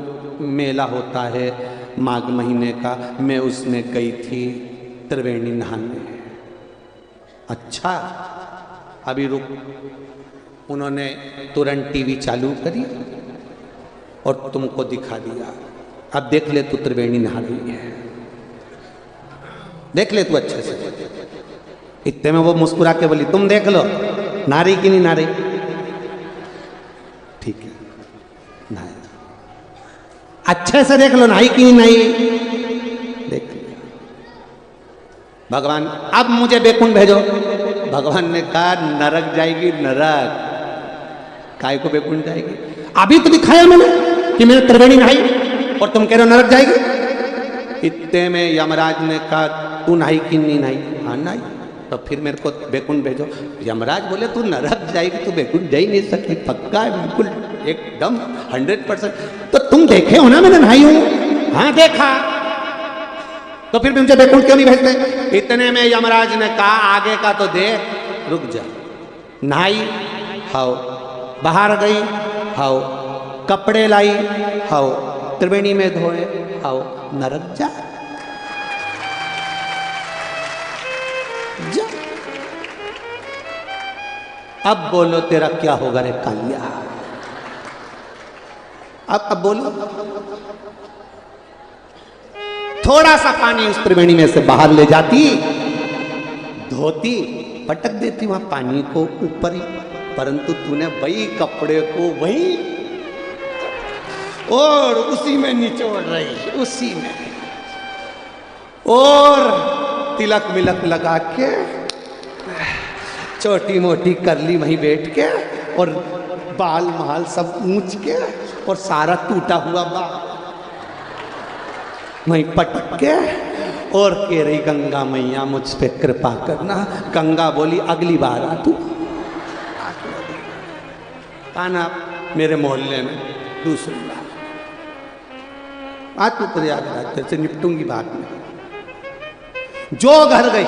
मेला होता है माघ महीने का, मैं उसमें गई थी त्रिवेणी नहाने। अच्छा अभी रुक, उन्होंने तुरंत टीवी चालू करी और तुमको दिखा दिया, अब देख ले तू त्रिवेणी नहा रही है, देख ले तू अच्छे से। इतने में वो मुस्कुरा के बोली तुम देख लो नारी की नहीं नारी, ठीक है नहाए, अच्छे से देख लो नहाई की नहीं, देख लिया। भगवान अब मुझे बैकुंठ भेजो, भगवान ने कहा नरक जाएगी, नरक काय को बैकुंठ जाएगी, अभी तो दिखाया मैंने कि मैंने त्रिवेणी नहाई और तुम कह रहे हो नरक जाएगी। इतने में यमराज ने कहा तू नहाई कि नहीं नहाई, हाँ नहाई, तो फिर मेरे को बैकुंठ भेजो। यमराज बोले तू नरक जाएगी, तू बैकुंठ जा ही नहीं सकती, पक्का है बिल्कुल एकदम 100%। तो तुम देखे हो ना मैंने नहाई हूं, हाँ देखा, तो फिर मुझे बैकुंठ क्यों नहीं भेजते। इतने में यमराज ने कहा आगे का तो देख, रुक जा, नहाई हाओ, बाहर गई हाओ, कपड़े लाई हाओ, त्रिवेणी में धोए हाओ, नरक जा, जा। अब बोलो तेरा क्या होगा रे कालिया, अब बोलो। थोड़ा सा पानी उस त्रिवेणी में से बाहर ले जाती, धोती, पटक देती वहां पानी को ऊपर ही, परंतु तूने वही कपड़े को वही और उसी में निचोड़ रही, उसी में, और तिलक मिलक लगा के छोटी मोटी कर ली वहीं बैठ के, और बाल महाल सब ऊंच के, और सारा टूटा हुआ बाल वहीं पटक के, और कह रही गंगा मैया मुझ पे कृपा करना। गंगा बोली अगली बार आ तू, आना मेरे मोहल्ले में दूसरी बार, आज तू प्रयागराज तेरे से निपटूंगी बात में। जो घर गई,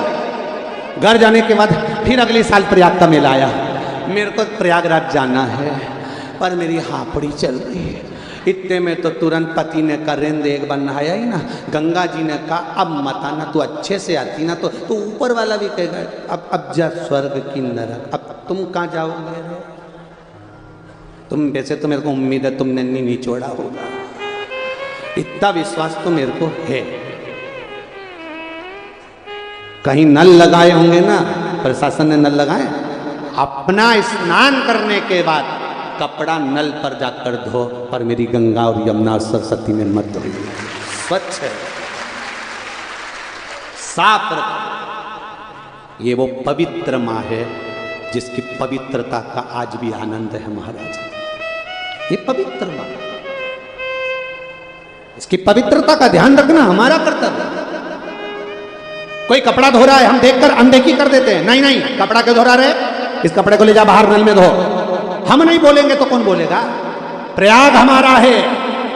घर जाने के बाद फिर अगले साल प्रयाग का मेला आया, मेरे को प्रयागराज जाना है पर मेरी हापड़ी चल रही है। इतने में तो तुरंत पति ने कहा रेंद एक बार नहाया ही ना, गंगा जी ने कहा अब मत आना, तू अच्छे से आती ना तो ऊपर वाला भी कहेगा अब जा स्वर्ग की नरक, अब तुम कहाँ जाओगे। तुम वैसे तो मेरे को उम्मीद है तुमने नहीं निचोड़ा होगा, इतना विश्वास तो मेरे को है। कहीं नल लगाए होंगे ना, प्रशासन ने नल लगाए, अपना स्नान करने के बाद कपड़ा नल पर जाकर धो, पर मेरी गंगा और यमुना और सरस्वती में मत धो, स्वच्छ है, साफ रखो। ये वो पवित्र माँ है जिसकी पवित्रता का आज भी आनंद है महाराज। ये पवित्र माँ, इसकी पवित्रता का ध्यान रखना हमारा कर्तव्य। कोई कपड़ा धो रहा है, हम देखकर अनदेखी कर देते हैं, नहीं नहीं कपड़ा क्यों धो रहा है, इस कपड़े को ले जा बाहर नल में धो, हम नहीं बोलेंगे तो कौन बोलेगा? प्रयाग हमारा है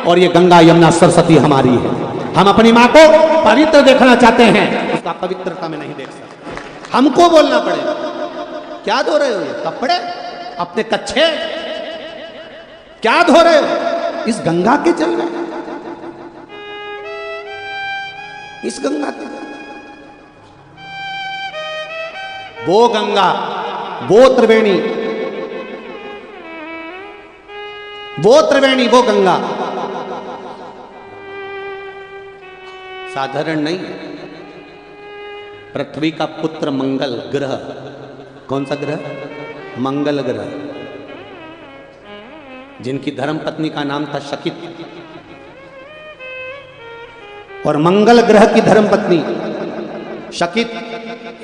और ये गंगा यमुना सरस्वती हमारी है। हम अपनी माँ को पवित्र देखना चाहते हैं, उसका पवित्रता में नहीं देख सकते, हमको बोलना पड़ेगा। क्या धो रहे हो ये कपड़े अपने कच्छे? क्या धो रहे हो? इस गंगा के जल में, इस गंगा के, वो गंगा, वो त्रिवेणी, वो त्रिवेणी, वो गंगा साधारण नहीं है। पृथ्वी का पुत्र मंगल ग्रह, कौन सा ग्रह? मंगल ग्रह, जिनकी धर्मपत्नी का नाम था शकित, और मंगल ग्रह की धर्मपत्नी शकित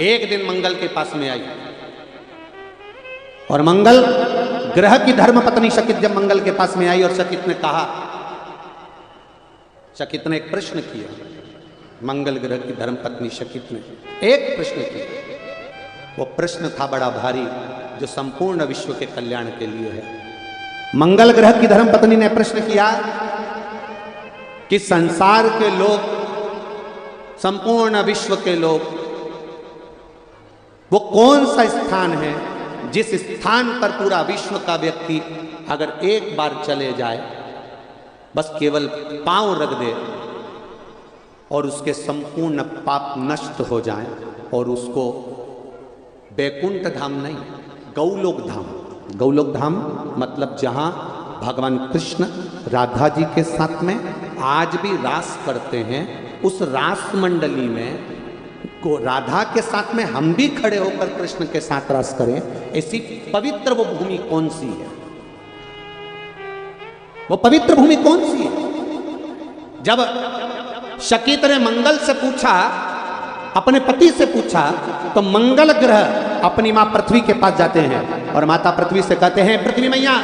एक दिन मंगल के पास में आई, और मंगल ग्रह की धर्मपत्नी शकित जब मंगल के पास में आई और शकित ने कहा, शकित ने एक प्रश्न किया, मंगल ग्रह की धर्मपत्नी शकित ने एक प्रश्न किया। वो प्रश्न था बड़ा भारी, जो संपूर्ण विश्व के कल्याण के लिए है। मंगल ग्रह की धर्मपत्नी ने प्रश्न किया कि संसार के लोग, संपूर्ण विश्व के लोग, वो कौन सा स्थान है जिस स्थान पर पूरा विश्व का व्यक्ति अगर एक बार चले जाए, बस केवल पांव रख दे और उसके संपूर्ण पाप नष्ट हो जाएं, और उसको बैकुंठ धाम नहीं, गौलोक धाम, गौलोक धाम मतलब जहां भगवान कृष्ण राधा जी के साथ में आज भी रास करते हैं, उस रास मंडली में को राधा के साथ में हम भी खड़े होकर कृष्ण के साथ रास करें, ऐसी पवित्र वो भूमि कौन सी है? वो पवित्र भूमि कौन सी है? जब शकीत ने मंगल से पूछा, अपने पति से पूछा, तो मंगल ग्रह अपनी मां पृथ्वी के पास जाते हैं और माता पृथ्वी से कहते हैं, पृथ्वी मैया,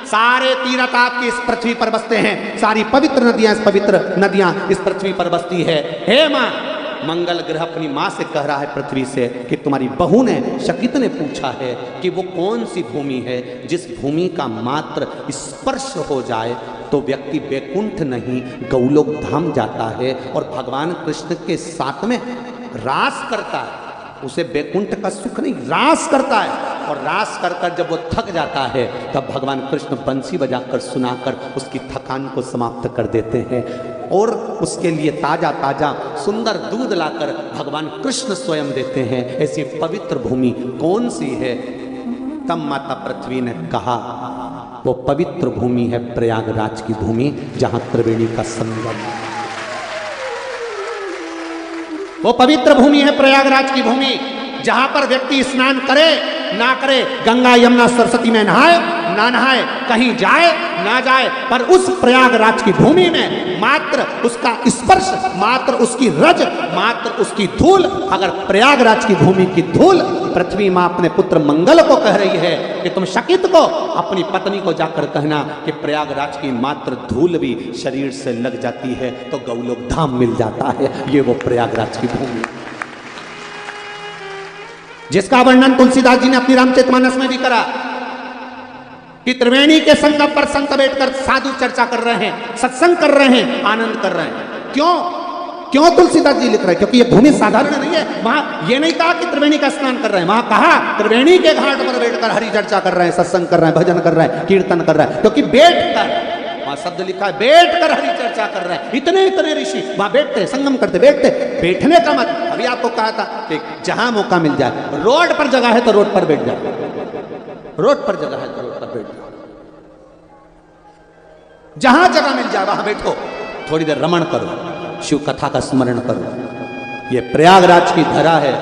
सारे तीर्थ आपकी इस पृथ्वी पर बसते हैं, सारी पवित्र नदियां, इस पवित्र नदियां इस पृथ्वी पर बसती है। हे मां, मंगल ग्रह अपनी मां से कह रहा है पृथ्वी से कि तुम्हारी बहू ने, शकित ने पूछा है कि वो कौन सी भूमि है जिस भूमि का मात्र स्पर्श हो जाए तो व्यक्ति बैकुंठ नहीं गौलोक धाम जाता है और भगवान कृष्ण के साथ में रास करता है। उसे बैकुंठ का सुख नहीं, रास करता है, और रास कर कर जब वो थक जाता है तब भगवान कृष्ण बंसी बजाकर सुनाकर उसकी थकान को समाप्त कर देते हैं, और उसके लिए ताजा ताजा सुंदर दूध लाकर भगवान कृष्ण स्वयं देते हैं। ऐसी पवित्र भूमि कौन सी है? तब माता पृथ्वी ने कहा, वो पवित्र भूमि है प्रयागराज की भूमि, जहां त्रिवेणी का संगम। वो पवित्र भूमि है प्रयागराज की भूमि, जहां पर व्यक्ति स्नान करे ना करे, गंगा यमुना सरस्वती में नहाए ना नहाए, कहीं जाए ना जाए, पर उस प्रयागराज की भूमि में मात्र उसका स्पर्श, मात्र उसकी रज, मात्र उसकी धूल, अगर प्रयागराज की भूमि की धूल पृथ्वी मां अपने पुत्र मंगल को कह रही है कि तुम शकित को, अपनी पत्नी को जाकर कहना कि प्रयागराज की मात्र धूल भी शरीर से लग जाती है तो गौलोक धाम मिल जाता है। ये वो प्रयागराज की भूमि जिसका वर्णन तुलसीदास जी ने अपनी रामचरितमानस में भी करा कि त्रिवेणी के संगम पर संत बैठकर साधु चर्चा कर रहे हैं, सत्संग कर रहे हैं, आनंद कर रहे हैं। क्यों क्यों तुलसीदास जी लिख रहे हैं? क्योंकि ये भूमि साधारण नहीं है। वहां ये नहीं कहा कि त्रिवेणी का स्नान कर रहे हैं, वहां कहा त्रिवेणी के घाट पर बैठकर हरि चर्चा कर रहे हैं, सत्संग कर रहे हैं, भजन कर रहे हैं, कीर्तन कर रहे हैं। क्योंकि बैठकर, वहां शब्द लिखा है बैठकर हरि चर्चा कर रहे हैं। इतने इतने ऋषि वहां बैठते, संगम करते, बैठते। बैठने का मत, अभी आपको कहा था कि जहां मौका मिल जाए, रोड पर जगह है तो रोड पर बैठ जाओ, रोड पर जगह है तो रोड पर बैठ जाओ, जहां जगह मिल जाए वहां बैठो, थोड़ी देर रमण करो, शिव कथा का स्मरण करो। ये प्रयागराज की धरा है,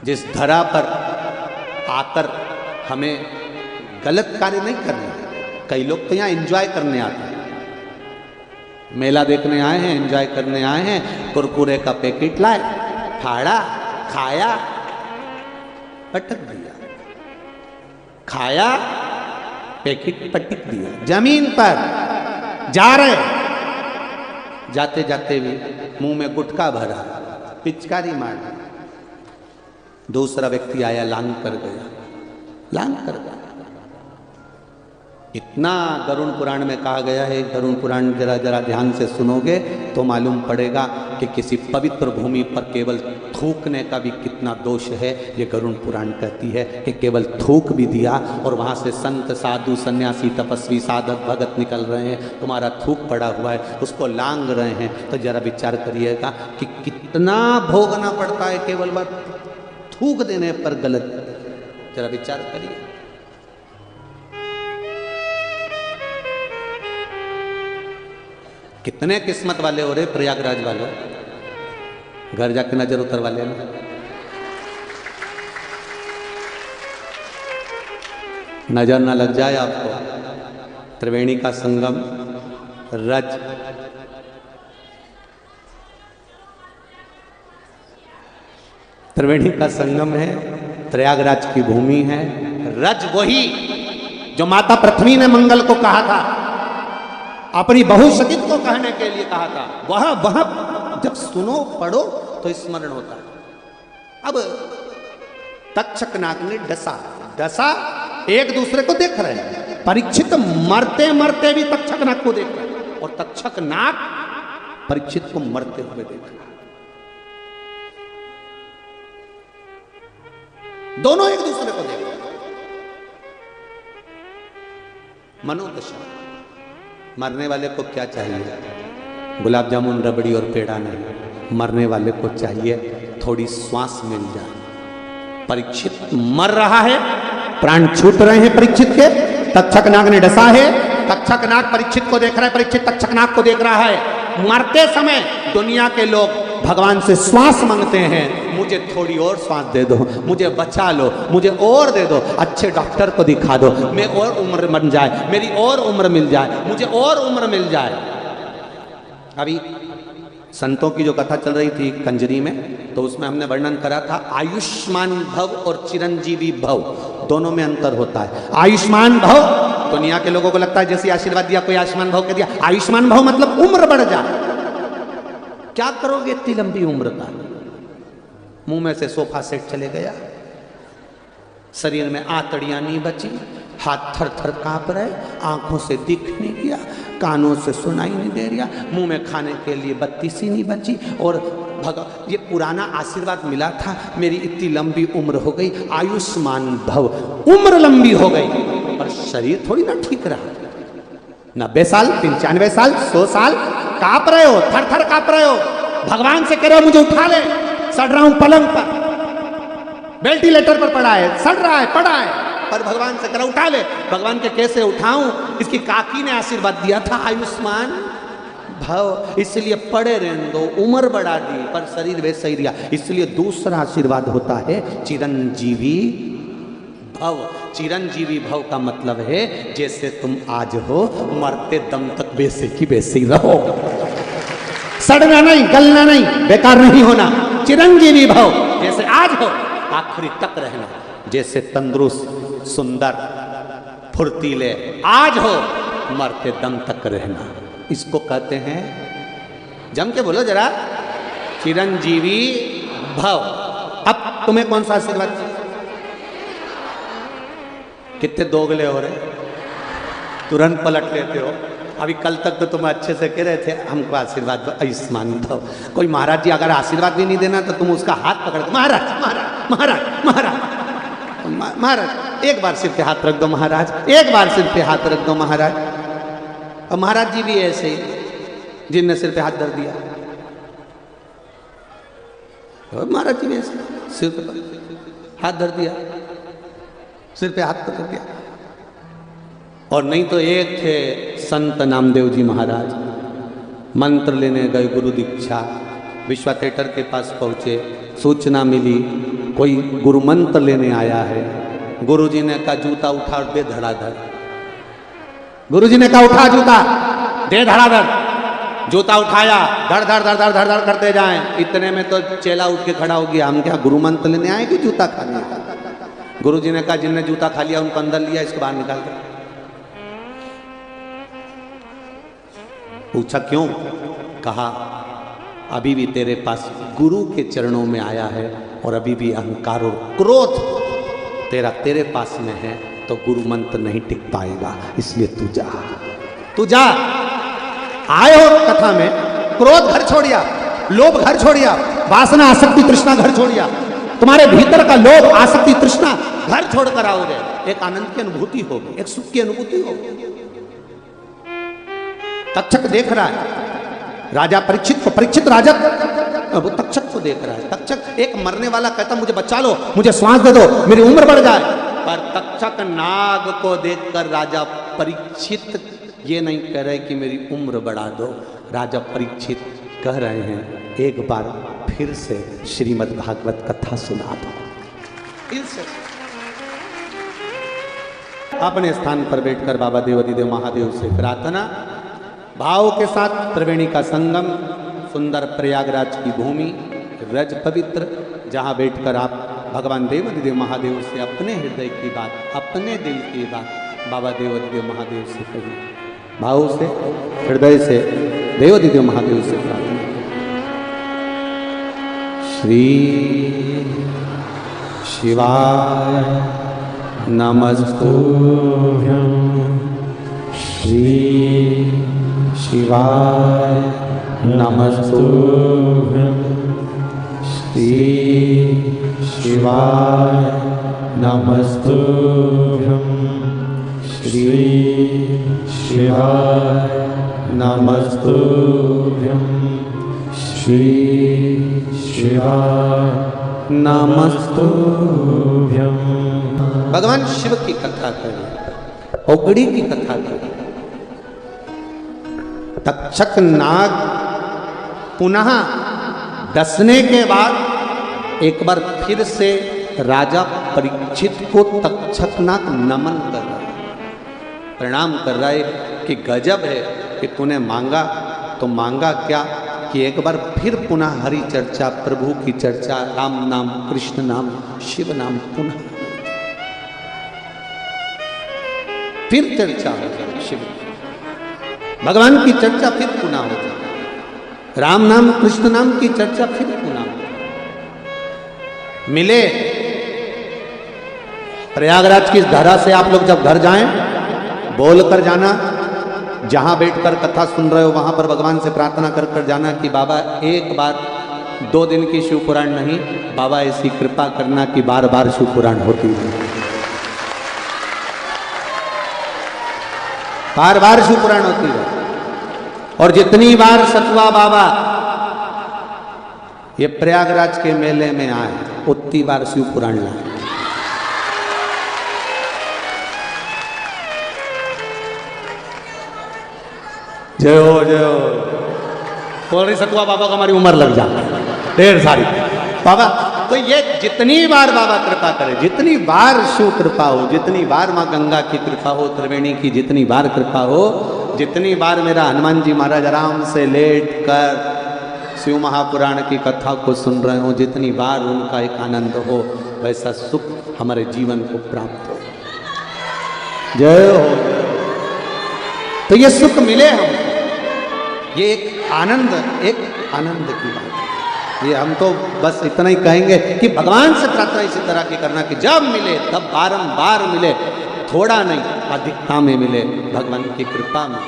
जिस धरा पर आकर हमें गलत कार्य नहीं करना है। कई लोग तो यहां एंजॉय करने आते हैं, मेला देखने आए हैं, एंजॉय करने आए हैं, कुरकुरे का पैकेट लाए, फाड़ा, खाया, पटक दिया, खाया, पैकेट पटक दिया, जमीन पर जा रहे, जाते जाते भी मुंह में गुटखा भरा, पिचकारी मार, दूसरा व्यक्ति आया, लांग कर गया, लांग कर गया। इतना गरुड़ पुराण में कहा गया है। गरुड़ पुराण जरा जरा ध्यान से सुनोगे तो मालूम पड़ेगा कि किसी पवित्र भूमि पर केवल थूकने का भी कितना दोष है। ये गरुड़ पुराण कहती है कि केवल थूक भी दिया और वहाँ से संत साधु सन्यासी तपस्वी साधक भगत निकल रहे हैं, तुम्हारा थूक पड़ा हुआ है, उसको लांग रहे हैं, तो जरा विचार करिएगा कि कितना भोगना पड़ता है केवल बात थूक देने पर गलत। जरा विचार करिए। कितने किस्मत वाले हो रहे प्रयागराज वालों, घर जाके नजर उतरवा लेना। नजर ना लग जाए आपको। त्रिवेणी का संगम रज, त्रिवेणी का संगम है, प्रयागराज की भूमि है। रज वही जो माता पृथ्वी ने मंगल को कहा था, अपनी बहुशकित को कहने के लिए कहा था। वह जब सुनो पढ़ो तो स्मरण होता है। अब तक्षक नाग ने डसा एक दूसरे को देख रहे हैं। परीक्षित मरते मरते भी तक्षक नाग को देख रहे हैं और तक्षक नाग परीक्षित को मरते हुए देख रहे हैं। दोनों एक दूसरे को देख रहे हैं। मनोदशा। मरने वाले को क्या चाहिए? गुलाब जामुन रबड़ी और पेड़ा नहीं। मरने वाले को चाहिए थोड़ी श्वास मिल जाए। परीक्षित मर रहा है, प्राण छूट रहे हैं परीक्षित के। तक्षक नाग ने डसा है। तक्षक नाग परीक्षित को देख रहा है, परीक्षित तक्षक नाग को देख रहा है। मरते समय दुनिया के लोग भगवान से श्वास मांगते हैं, मुझे थोड़ी और श्वास दे दो, मुझे बचा लो, मुझे और दे दो, अच्छे डॉक्टर को दिखा दो, मैं और उम्र बन जाए, मेरी और उम्र मिल जाए, मुझे और उम्र मिल जाए। अभी संतों की जो कथा चल रही थी कंजरी में, तो उसमें हमने वर्णन करा था आयुष्मान भव और चिरंजीवी भव, दोनों में अंतर होता है। आयुष्मान भव दुनिया के लोगों को लगता है जैसे आशीर्वाद दिया कोई आयुष्मान भव कह दिया। आयुष्मान भव मतलब उम्र बढ़ जाए। क्या करोगे इतनी लंबी उम्र का? मुंह में से सोफा सेट चले गया, शरीर में आंतड़ियां नहीं बची, हाथ थर थर कांप रहे, आंखों से दिख नहीं गया, कानों से सुनाई नहीं दे रहा, मुंह में खाने के लिए बत्ती सी नहीं बची, और ये पुराना आशीर्वाद मिला था, मेरी इतनी लंबी उम्र हो गई, आयुष्मान भव, उम्र लंबी हो गई, पर शरीर थोड़ी ना ठीक रहा। 90 साल, 95 साल, 100 साल कांप रहे हो, थर थर कांप रहे हो, भगवान से कह रहे हो मुझे उठा ले, सड़ रहा हूं पलंग पर, वेंटिलेटर पर पड़ा है, सड़ रहा है, पड़ा है, पर भगवान से कह रहा उठा ले। भगवान के कैसे उठाऊं? इसकी काकी ने आशीर्वाद दिया था आयुष्मान भव, इसलिए पड़े रहने दो, उम्र बढ़ा दी, पर शरीर वैसे ही रहा। इसलिए दूसरा आशीर्वाद होता है चिरंजीवी भव। चिरंजीवी भव का मतलब है जैसे तुम आज हो, मरते दम तक वैसे की वैसे ही रहो, सड़ना नहीं, गलना नहीं, बेकार नहीं होना। चिरंजीवी भव, जैसे आज हो आखिरी तक रहना, जैसे तंदुरुस्त, सुंदर, फुर्तीले आज हो, मरते दम तक रहना। इसको कहते हैं, जम के बोलो जरा, चिरंजीवी भव। अब तुम्हें कौन सा आशीर्वाद? कितने दोगले हो रहे, तुरंत पलट लेते हो। अभी कल तक तो तुम अच्छे से कह रहे थे हमको आशीर्वाद आयुष्मान भव। कोई महाराज जी अगर आशीर्वाद भी नहीं देना तो तुम उसका हाथ पकड़ दो, महाराज महाराज महाराज महाराज महाराज, एक बार सिर पे हाथ रख दो महाराज, एक बार सिर पे हाथ रख दो महाराज। और महाराज जी भी ऐसे ही, जिनने सिर पे हाथ धर दिया, महाराज जी भी ऐसे सिर पे हाथ धर दिया, सिर पे हाथ पकड़ दिया। और नहीं तो एक थे संत नामदेव जी महाराज, मंत्र लेने गए, गुरु दीक्षा, विश्वा थिएटर के पास पहुंचे, सूचना मिली कोई गुरु मंत्र लेने आया है। गुरुजी ने कहा जूता उठा और दे धड़ाधड़। गुरुजी ने कहा उठा जूता, दे धड़ाधड़। जूता उठाया, धड़ धड़ धड़ धड़ धड़ धड़ करते जाएं। इतने में तो चेला उठ के खड़ा हो गया, हम क्या गुरु मंत्र लेने आए कि जूता खाने? गुरुजी ने कहा जिनने जूता खा लिया उनको अंदर लिया, इसको बाहर निकाल दो। पूछा क्यों? कहा अभी भी तेरे पास गुरु के चरणों में आया है और अभी भी अहंकार और क्रोध तेरे पास में है तो गुरु मंत्र नहीं टिक पाएगा, इसलिए तू जा। आए हो कथा में, क्रोध घर छोड़िया, लोभ घर छोड़िया, वासना आसक्ति तृष्णा घर छोड़िया, तुम्हारे भीतर का लोभ आसक्ति तृष्णा घर छोड़कर आओगे, एक आनंद की अनुभूति होगी, एक सुख की अनुभूति होगी। तक्षक देख रहा है राजा परीक्षित को, परीक्षित राजा वो तक्षक को देख रहा है। तक्षक एक मरने वाला कहता मुझे बचा लो, मुझे श्वास दे दो, मेरी उम्र बढ़ जाए, पर तक्षक नाग को देखकर राजा परीक्षित ये नहीं कह रहे कि मेरी उम्र बढ़ा दो, राजा परीक्षित कह रहे हैं एक बार फिर से श्रीमद् भागवत कथा सुना दो। फिर से अपने स्थान पर बैठकर बाबा देवाधिदेव महादेव से प्रार्थना भाव के साथ, त्रिवेणी का संगम, सुंदर प्रयागराज की भूमि, रज पवित्र, जहाँ बैठकर आप भगवान देवाधिदेव महादेव से अपने हृदय की बात, अपने दिल की बात बाबा देवाधिदेव महादेव से कहिए। भाव से, हृदय से देवाधिदेव महादेव से प्रार्थना। श्री शिवाय नमस्तुभ्यं, श्री शिवाय नमस्तुभ्यं, श्री शिवाय नमस्तुभ्यं, श्री शिवाय नमस्तुभ्यं, श्री शिवाय नमस्तुभ्यं। भगवान शिव की कथा करें, ओगड़ी की कथा करें। तक्षक नाग पुनः डसने के बाद एक बार फिर से राजा परीक्षित को तक्षक नाग नमन कर रहा है, प्रणाम कर रहा है कि गजब है कि तूने मांगा तो मांगा क्या कि एक बार फिर पुनः हरि चर्चा, प्रभु की चर्चा, राम नाम, कृष्ण नाम, शिव नाम, पुनः फिर चर्चा हो जाए, शिव भगवान की चर्चा फिर पुनः हो जाए, राम नाम कृष्ण नाम की चर्चा फिर पुनः हो जाए। मिले प्रयागराज की धरा से आप लोग जब घर जाएं, बोल कर जाना, जहां बैठकर कथा सुन रहे हो वहां पर भगवान से प्रार्थना कर कर जाना कि बाबा एक बार 2 दिन की शिव पुराण नहीं, बाबा ऐसी कृपा करना कि बार बार शिव पुराण होती है, बार बार शिव पुराण होती है। और जितनी बार सतुआ बाबा ये प्रयागराज के मेले में आए उतनी बार शिव पुराण लाए। जय हो जय हो। बोल रही सतुआ बाबा को हमारी उम्र लग जाए ढेर सारी बाबा। तो ये जितनी बार बाबा कृपा करे, जितनी बार शिव कृपा हो, जितनी बार माँ गंगा की कृपा हो, त्रिवेणी की जितनी बार कृपा हो, जितनी बार मेरा हनुमान जी महाराज आराम से लेट कर शिव महापुराण की कथा को सुन रहे हो, जितनी बार उनका एक आनंद हो, वैसा सुख हमारे जीवन को प्राप्त हो। जय हो। तो ये सुख मिले हम, ये एक आनंद की बात है। ये हम तो बस इतना ही कहेंगे कि भगवान से प्रार्थना इसी तरह की करना कि जब मिले तब बारंबार मिले, थोड़ा नहीं अधिकता में मिले, भगवान की कृपा में।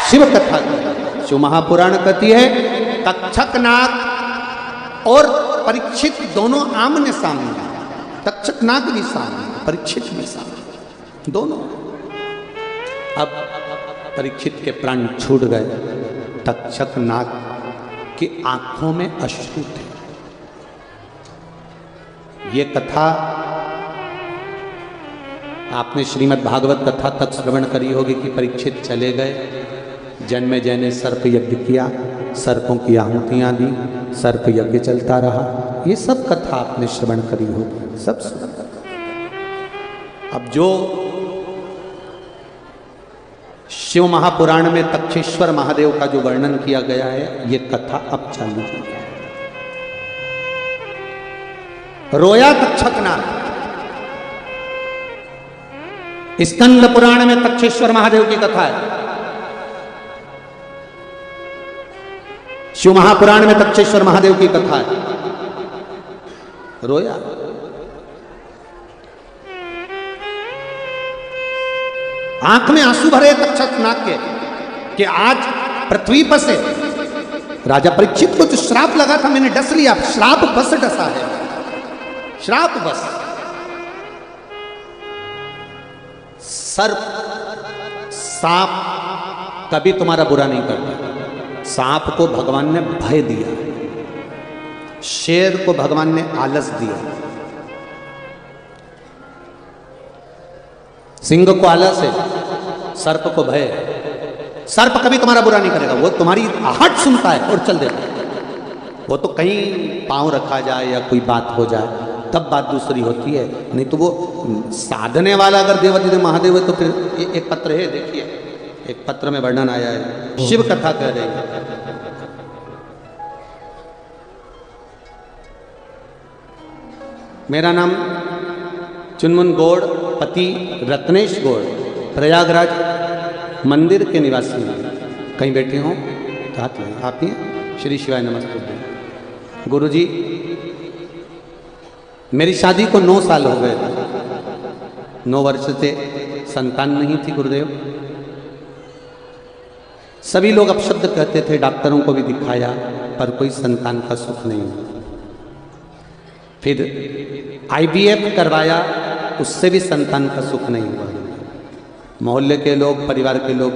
शिव कथा शिव महापुराण कहती है तक्षक नाग और परीक्षित दोनों आमने सामने, तक्षक नाग भी सामने, परीक्षित भी सामने, दोनों। अब परीक्षित के प्राण छूट गए, तक्षक नाग की आंखों में अश्रु थे। ये कथा आपने श्रीमद् भागवत कथा तक श्रवण करी होगी कि परीक्षित चले गए, जन्मे जय ने सर्प यज्ञ किया, सर्पों की आहुतियां दी, सर्प यज्ञ चलता रहा। ये सब कथा आपने श्रवण करी होगी, सब सुना। अब जो शिव महापुराण में तक्षेश्वर महादेव का जो वर्णन किया गया है, ये कथा अब चालू हुई है। रोया तक्षक नाग। स्कंद पुराण में तक्षेश्वर महादेव की कथा है, शिव महापुराण में तक्षेश्वर महादेव की कथा है। रोया आंख में आंसू भरे तक्षक नाग के कि आज पृथ्वी पर से राजा परीक्षित को जो श्राप लगा था मैंने डस लिया, श्राप बस डसा है, श्राप बस। सर्प सांप कभी तुम्हारा बुरा नहीं करता। सांप को भगवान ने भय दिया, शेर को भगवान ने आलस दिया, सिंह को आलस है, सर्प को भय है। सर्प कभी तुम्हारा बुरा नहीं करेगा, वो तुम्हारी आहट सुनता है और चल देता है। वो तो कहीं पांव रखा जाए या कोई बात हो जाए तब बात दूसरी होती है, नहीं तो वो साधने वाला अगर देवाधिदेव महादेव है तो फिर एक पत्र है, देखिए एक पत्र में वर्णन आया है, शिव कथा कह रहे हैं। मेरा नाम चुनमुन गौड़, पति रत्नेश गौड़, प्रयागराज मंदिर के निवासी हैं। कहीं बैठे हों तो हाथ में आप ही श्री शिवाय नमस्ते। गुरुजी मेरी शादी को 9 साल हो गए थे, 9 वर्ष से संतान नहीं थी गुरुदेव। सभी लोग अपशब्द कहते थे, डॉक्टरों को भी दिखाया पर कोई संतान का सुख नहीं हुआ। फिर IVF करवाया, उससे भी संतान का सुख नहीं हुआ। मोहल्ले के लोग, परिवार के लोग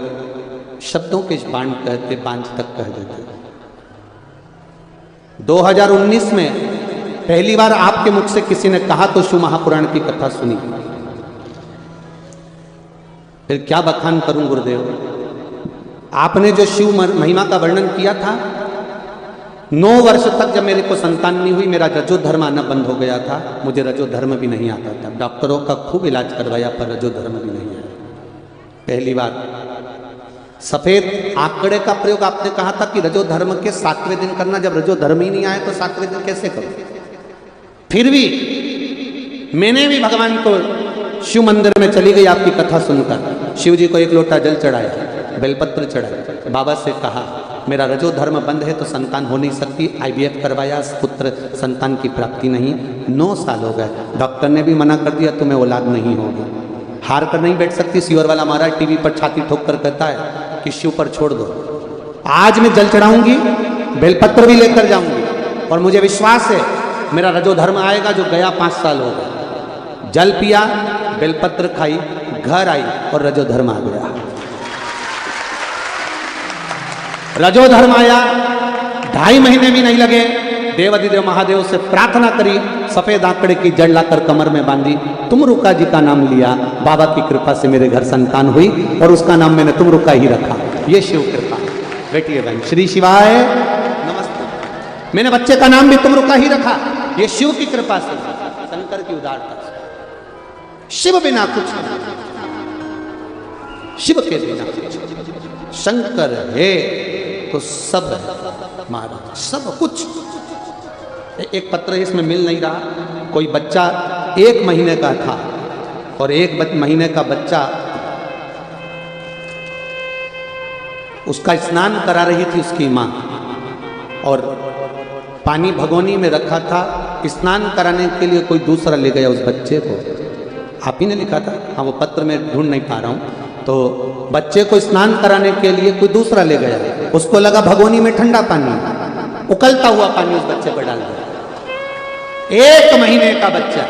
शब्दों के बांध कहते, बांझ तक कह देते। 2019 में पहली बार आपके मुख से किसी ने कहा तो शिव महापुराण की कथा सुनी। फिर क्या बखान करूं गुरुदेव, आपने जो शिव महिमा का वर्णन किया था, 9 वर्ष तक जब मेरे को संतान नहीं हुई, मेरा रजो धर्म आना बंद हो गया था। मुझे रजो धर्म भी नहीं आता था, डॉक्टरों का खूब इलाज करवाया पर रजो धर्म भी नहीं आया। पहली बार सफेद आंकड़े का प्रयोग आपने कहा था कि रजो धर्म के 7वें दिन करना, जब रजो धर्म ही नहीं आए तो 7वें दिन कैसे करो। फिर भी मैंने भी भगवान को शिव मंदिर में चली गई आपकी कथा सुनकर, शिव जी को 1 लोटा जल चढ़ाया, बेलपत्र चढ़ाया, बाबा से कहा मेरा रजो धर्म बंद है तो संतान हो नहीं सकती। IVF करवाया, पुत्र संतान की प्राप्ति नहीं। 9 साल हो गए, डॉक्टर ने भी मना कर दिया तुम्हें औलाद नहीं होगी। हार कर नहीं बैठ सकती, सियोर वाला महाराज टीवी पर छाती ठोक कर कहता है कि शिव पर छोड़ दो। आज मैं जल चढ़ाऊंगी, बेलपत्र भी लेकर जाऊंगी और मुझे विश्वास है मेरा रजो धर्म आएगा, जो गया 5 साल हो गए। जल पिया, बेलपत्र खाई, घर आई और रजो धर्म आ गया। रजो धर्म आया, 2.5 महीने भी नहीं लगे, देवाधिदेव महादेव से प्रार्थना करी, सफेद आंकड़े की जड़ लाकर कमर में बांधी, तुमरुका जी का नाम लिया, बाबा की कृपा से मेरे घर संतान हुई और उसका नाम मैंने तुमरुका ही रखा। ये शिव कृपा। बैठिए बहन, श्री शिवाय नमस्ते। मैंने बच्चे का नाम भी तुमरुका ही रखा, ये शिव की कृपा से, शंकर की उदारता से। शिव बिना कुछ नहीं, शिव के बिना कुछ। शंकर है तो सब है महाराज, सब कुछ। एक पत्र इसमें मिल नहीं रहा, कोई बच्चा 1 महीने का था और 1 महीने का बच्चा, उसका स्नान करा रही थी उसकी माँ और पानी भगोनी में रखा था। स्नान कराने के लिए कोई दूसरा ले गया उस बच्चे को। आप ही ने लिखा था, हाँ वो पत्र में ढूंढ नहीं पा रहा हूँ। तो बच्चे को स्नान कराने के लिए कोई दूसरा ले गया, उसको लगा भगोनी में ठंडा पानी, उकलता हुआ पानी उस बच्चे पर डाल दिया। 1 महीने का बच्चा,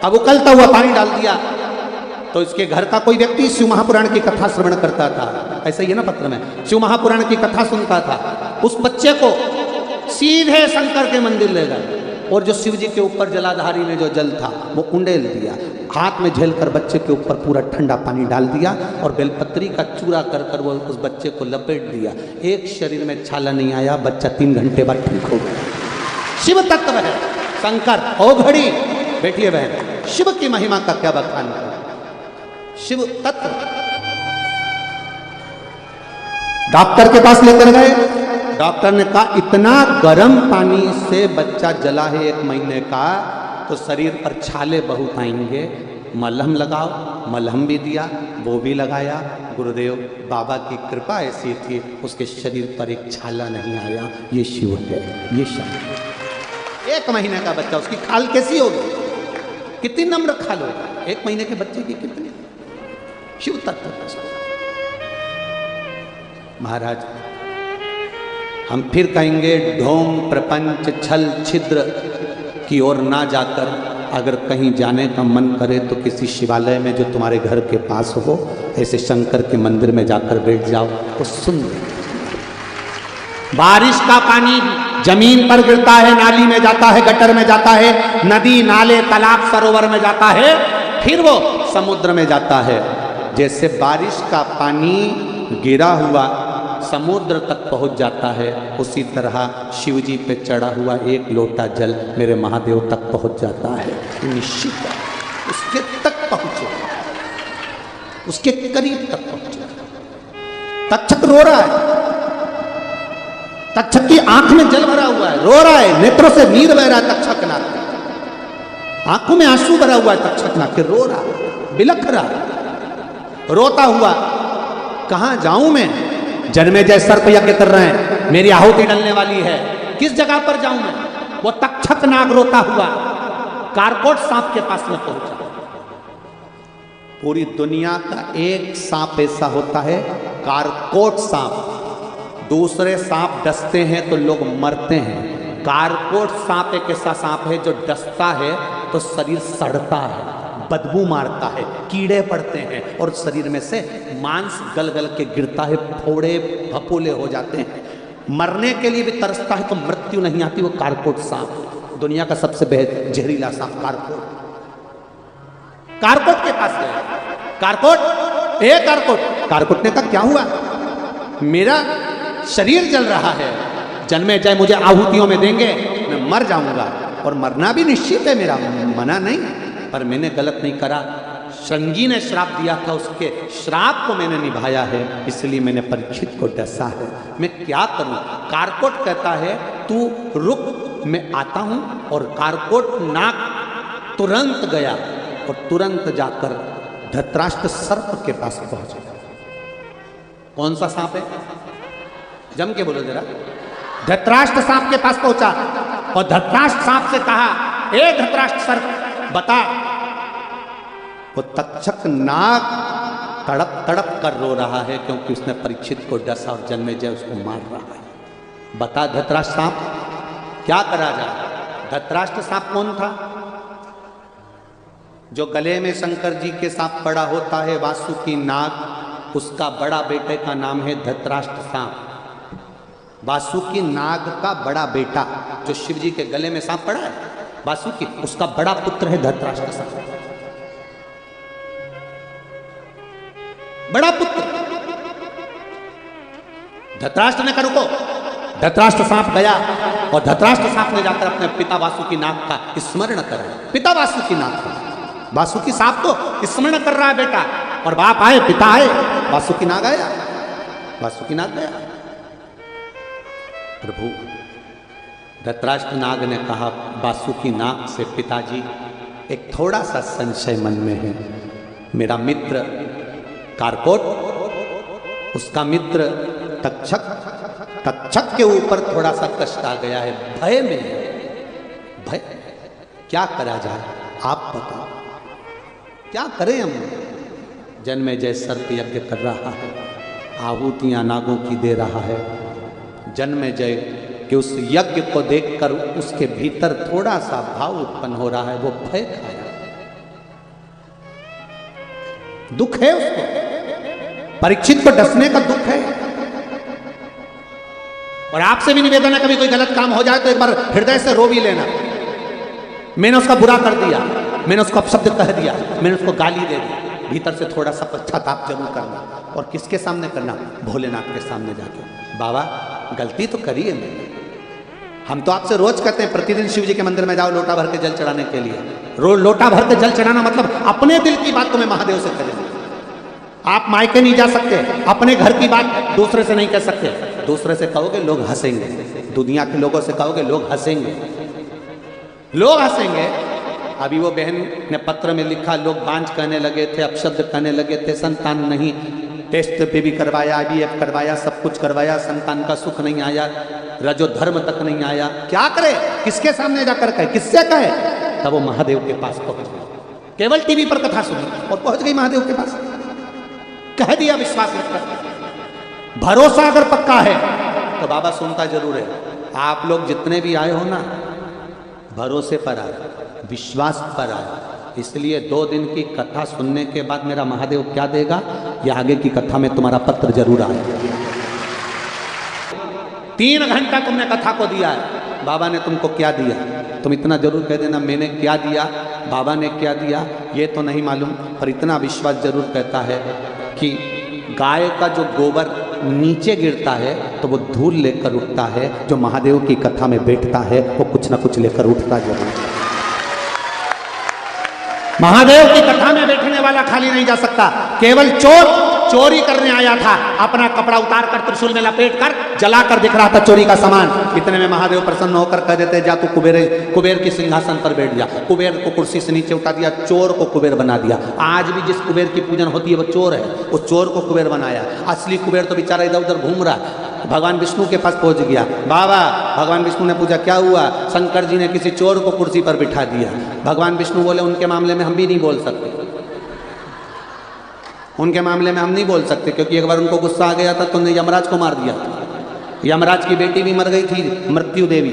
अब उकलता हुआ पानी डाल दिया तो इसके घर का कोई व्यक्ति शिव महापुराण की कथा श्रवण करता था, ऐसा ही है ना पत्र में, शिव महापुराण की कथा सुनता था। उस बच्चे को सीधे शंकर के मंदिर ले गए और जो शिव जी के ऊपर जलाधारी में जो जल था वो उंडेल दिया, हाथ में झेलकर बच्चे के ऊपर पूरा ठंडा पानी डाल दिया और बेलपत्री का चूरा कर कर वो उस बच्चे को लपेट दिया। एक शरीर में छाला नहीं आया, बच्चा 3 घंटे बाद ठीक हो गया। शिव तत्व है शंकर। ओ घड़ी बैठिए बहन, शिव की महिमा का क्या बखान है। शिव तत्व। डॉक्टर के पास लेकर गए, डॉक्टर ने कहा इतना गर्म पानी से बच्चा जला है 1 महीने का तो शरीर पर छाले बहुत आएंगे, मलहम लगाओ। मलहम भी दिया, वो भी लगाया। गुरुदेव बाबा की कृपा ऐसी थी, उसके शरीर पर एक छाला नहीं आया। ये शिव है, ये शिव। 1 महीने का बच्चा, उसकी खाल कैसी होगी, कितनी नम्र खाल होगी 1 महीने के बच्चे की, कितनी। शिव तत्व का स्वरूप। महाराज हम फिर कहेंगे, ढोंग प्रपंच छल छिद्र की ओर ना जाकर अगर कहीं जाने का मन करे तो किसी शिवालय में जो तुम्हारे घर के पास हो, ऐसे शंकर के मंदिर में जाकर बैठ जाओ तो सुन लो। बारिश का पानी जमीन पर गिरता है, नाली में जाता है, गटर में जाता है, नदी नाले तालाब सरोवर में जाता है, फिर वो समुद्र में जाता है। जैसे बारिश का पानी गिरा हुआ समुद्र तक पहुंच जाता है, उसी तरह शिव जी पे चढ़ा हुआ एक लोटा जल मेरे महादेव तक पहुंच जाता है। निश्चित है उसके तक पहुंचे, उसके करीब तक पहुंचे। तक्षक रो रहा है, तक्षक की आंख में जल भरा हुआ है, रो रहा है, नेत्रों से नीर बह रहा है तक्षक नाथ, आंखों में आंसू भरा हुआ है तक्षक नाथ, रो रहा, बिलख रहा, रोता हुआ, कहां जाऊं मैं? जन्मेजय सर्प यज्ञ कर रहे हैं, मेरी आहुति डलने वाली है, किस जगह पर जाऊं मैं? वो तक्षक नाग रोता हुआ कारकोट सांप के पास में पहुंचा। पूरी दुनिया का एक सांप ऐसा होता है, कारकोट सांप। दूसरे सांप डसते हैं तो लोग मरते हैं, कारकोट सांप एक ऐसा सांप है जो डसता है तो शरीर सड़ता है, बदबू मारता है, कीड़े पड़ते हैं और शरीर में से मांस गल गल के गिरता है, फोड़े फपोले हो जाते हैं, मरने के लिए भी तरसता है तो मृत्यु नहीं आती। वो कारकोट सांप, दुनिया का सबसे जहरीला सांप कारकोट। कारकोट के पास गए, कारकोट, ए कारकोट। कारकोट ने कहा क्या हुआ? मेरा शरीर जल रहा है, जन्मेजय मुझे आहुतियों में देंगे, मैं मर जाऊंगा और मरना भी निश्चित है मेरा, मना नहीं, पर मैंने गलत नहीं करा। श्रृंगी ने श्राप दिया था, उसके श्राप को मैंने निभाया है, इसलिए मैंने परीक्षित को डसा है, मैं क्या करूं? कारकोट कहता है तू रुक, मैं आता हूं। और कारकोट नाग तुरंत गया और तुरंत जाकर धृतराष्ट्र सर्प के पास पहुंच गया। कौन सा सांप है? जम के बोलो जरा। धृतराष्ट्र सांप के पास पहुंचा और धृतराष्ट्र सांप से कहा, ए धृतराष्ट्र सर्प बता। वो तक्षक नाग तड़प तड़प कर रो रहा है क्योंकि उसने परीक्षित को डसा और जन्मेजय उसको मार रहा है। बता धृतराष्ट्र सांप क्या करा जाए? धृतराष्ट्र सांप कौन था? जो गले में शंकर जी के सांप पड़ा होता है, वासुकी नाग, उसका बड़ा बेटे का नाम है धृतराष्ट्र सांप। वासुकी नाग का बड़ा बेटा जो शिव जी के गले में सांप पड़ा है, वासुकी, उसका बड़ा पुत्र है धृतराष्ट्र सांप, बड़ा पुत्र। धृतराष्ट्र ने कहा रुको, धृतराष्ट्र सांप गया और धृतराष्ट्र सांप ने जाकर अपने पिता वासुकी नाग का स्मरण करा। पिता वासुकी नाग का, वासुकी सांप तो स्मरण कर रहा है बेटा, और बाप आए, पिता आए, वासुकी नाग आया, वासुकी नाग गया। प्रभु धृतराष्ट्र नाग ने कहा वासुकी नाग से, पिताजी एक थोड़ा सा संशय मन में है, मेरा मित्र कारकोट, उसका मित्र तक्षक, तक्षक के ऊपर थोड़ा सा कष्ट आ गया है, भय में है, भय, क्या करा जाए आप बताओ, क्या करें हम? जन्मेजय सर्प यज्ञ कर रहा है, आहुतियां नागों की दे रहा है। जन्मेजय कि उस यज्ञ को देखकर उसके भीतर थोड़ा सा भाव उत्पन्न हो रहा है, वो भय खाया, दुख है उसको, परीक्षित को डसने का दुख है। और आपसे भी निवेदन है, कभी कोई गलत काम हो जाए तो एक बार हृदय से रो भी लेना। मैंने उसका बुरा कर दिया, मैंने उसको अपशब्द कह दिया, मैंने उसको गाली दे दी, भीतर से थोड़ा सा पश्चाताप जरूर करना। और किसके सामने करना? भोलेनाथ के सामने जाके, बाबा गलती तो करी है मैंने, हम तो आपसे रोज कहते हैं प्रतिदिन शिव जी के मंदिर में जाओ लोटा भर के जल चढ़ाने के लिए। रोज लोटा भर के जल चढ़ाना मतलब अपने दिल की बात तुम्हें महादेव से करें। आप मायके नहीं जा सकते, अपने घर की बात दूसरे से नहीं कह सकते। दूसरे से कहोगे लोग हंसेंगे, दुनिया के लोगों से कहोगे लोग हंसेंगे, लोग हंसेंगे। अभी वो बहन ने पत्र में लिखा, लोग बांझ कहने लगे थे, अपशब्द कहने लगे थे, संतान नहीं, टेस्ट पे भी करवाया, IVF करवाया, सब कुछ करवाया, संतान का सुख नहीं आया, रजो धर्म तक नहीं आया, क्या करे? किसके सामने जाकर कहे, किससे कहे? तब वो महादेव के पास पहुंच गई, केवल टीवी पर कथा सुनी और पहुंच गई महादेव के पास। कह दिया विश्वास मत कर। भरोसा अगर पक्का है तो बाबा सुनता जरूर है। आप लोग जितने भी आए हो ना, भरोसे पर आए, विश्वास पर आए। इसलिए 2 दिन की कथा सुनने के बाद मेरा महादेव क्या देगा, ये आगे की कथा में तुम्हारा पत्र जरूर आएगा। 3 घंटा तुमने कथा को दिया है, बाबा ने तुमको क्या दिया, तुम इतना जरूर कह देना मैंने क्या दिया, बाबा ने क्या दिया, ये तो नहीं मालूम, पर इतना विश्वास जरूर कहता है कि गाय का जो गोबर नीचे गिरता है तो वो धूल लेकर उठता है, जो महादेव की कथा में बैठता है वो कुछ ना कुछ लेकर उठता जरूर। महादेव की कथा में बैठने वाला खाली नहीं जा सकता। केवल चोर चोरी करने आया था, अपना कपड़ा उतार कर त्रिशूल में लपेट कर जलाकर दिख रहा था चोरी का सामान। इतने में महादेव प्रसन्न होकर कह देते जा तू कुबेर की सिंहासन पर बैठ जा। कुबेर को कुर्सी से नीचे उठा दिया, चोर को कुबेर बना दिया। आज भी जिस कुबेर की पूजन होती है वो चोर है, उस चोर को कुबेर बनाया। असली कुबेर तो बेचारा इधर उधर घूम रहा है। भगवान विष्णु के पास पहुंच गया। बाबा, भगवान विष्णु ने पूछा क्या हुआ, शंकर जी ने किसी चोर को कुर्सी पर बिठा दिया। भगवान विष्णु बोले उनके मामले में हम भी नहीं बोल सकते, उनके मामले में हम नहीं बोल सकते, क्योंकि एक बार उनको गुस्सा आ गया था तो उन्होंने यमराज को मार दिया था। यमराज की बेटी भी मर गई थी, मृत्यु देवी।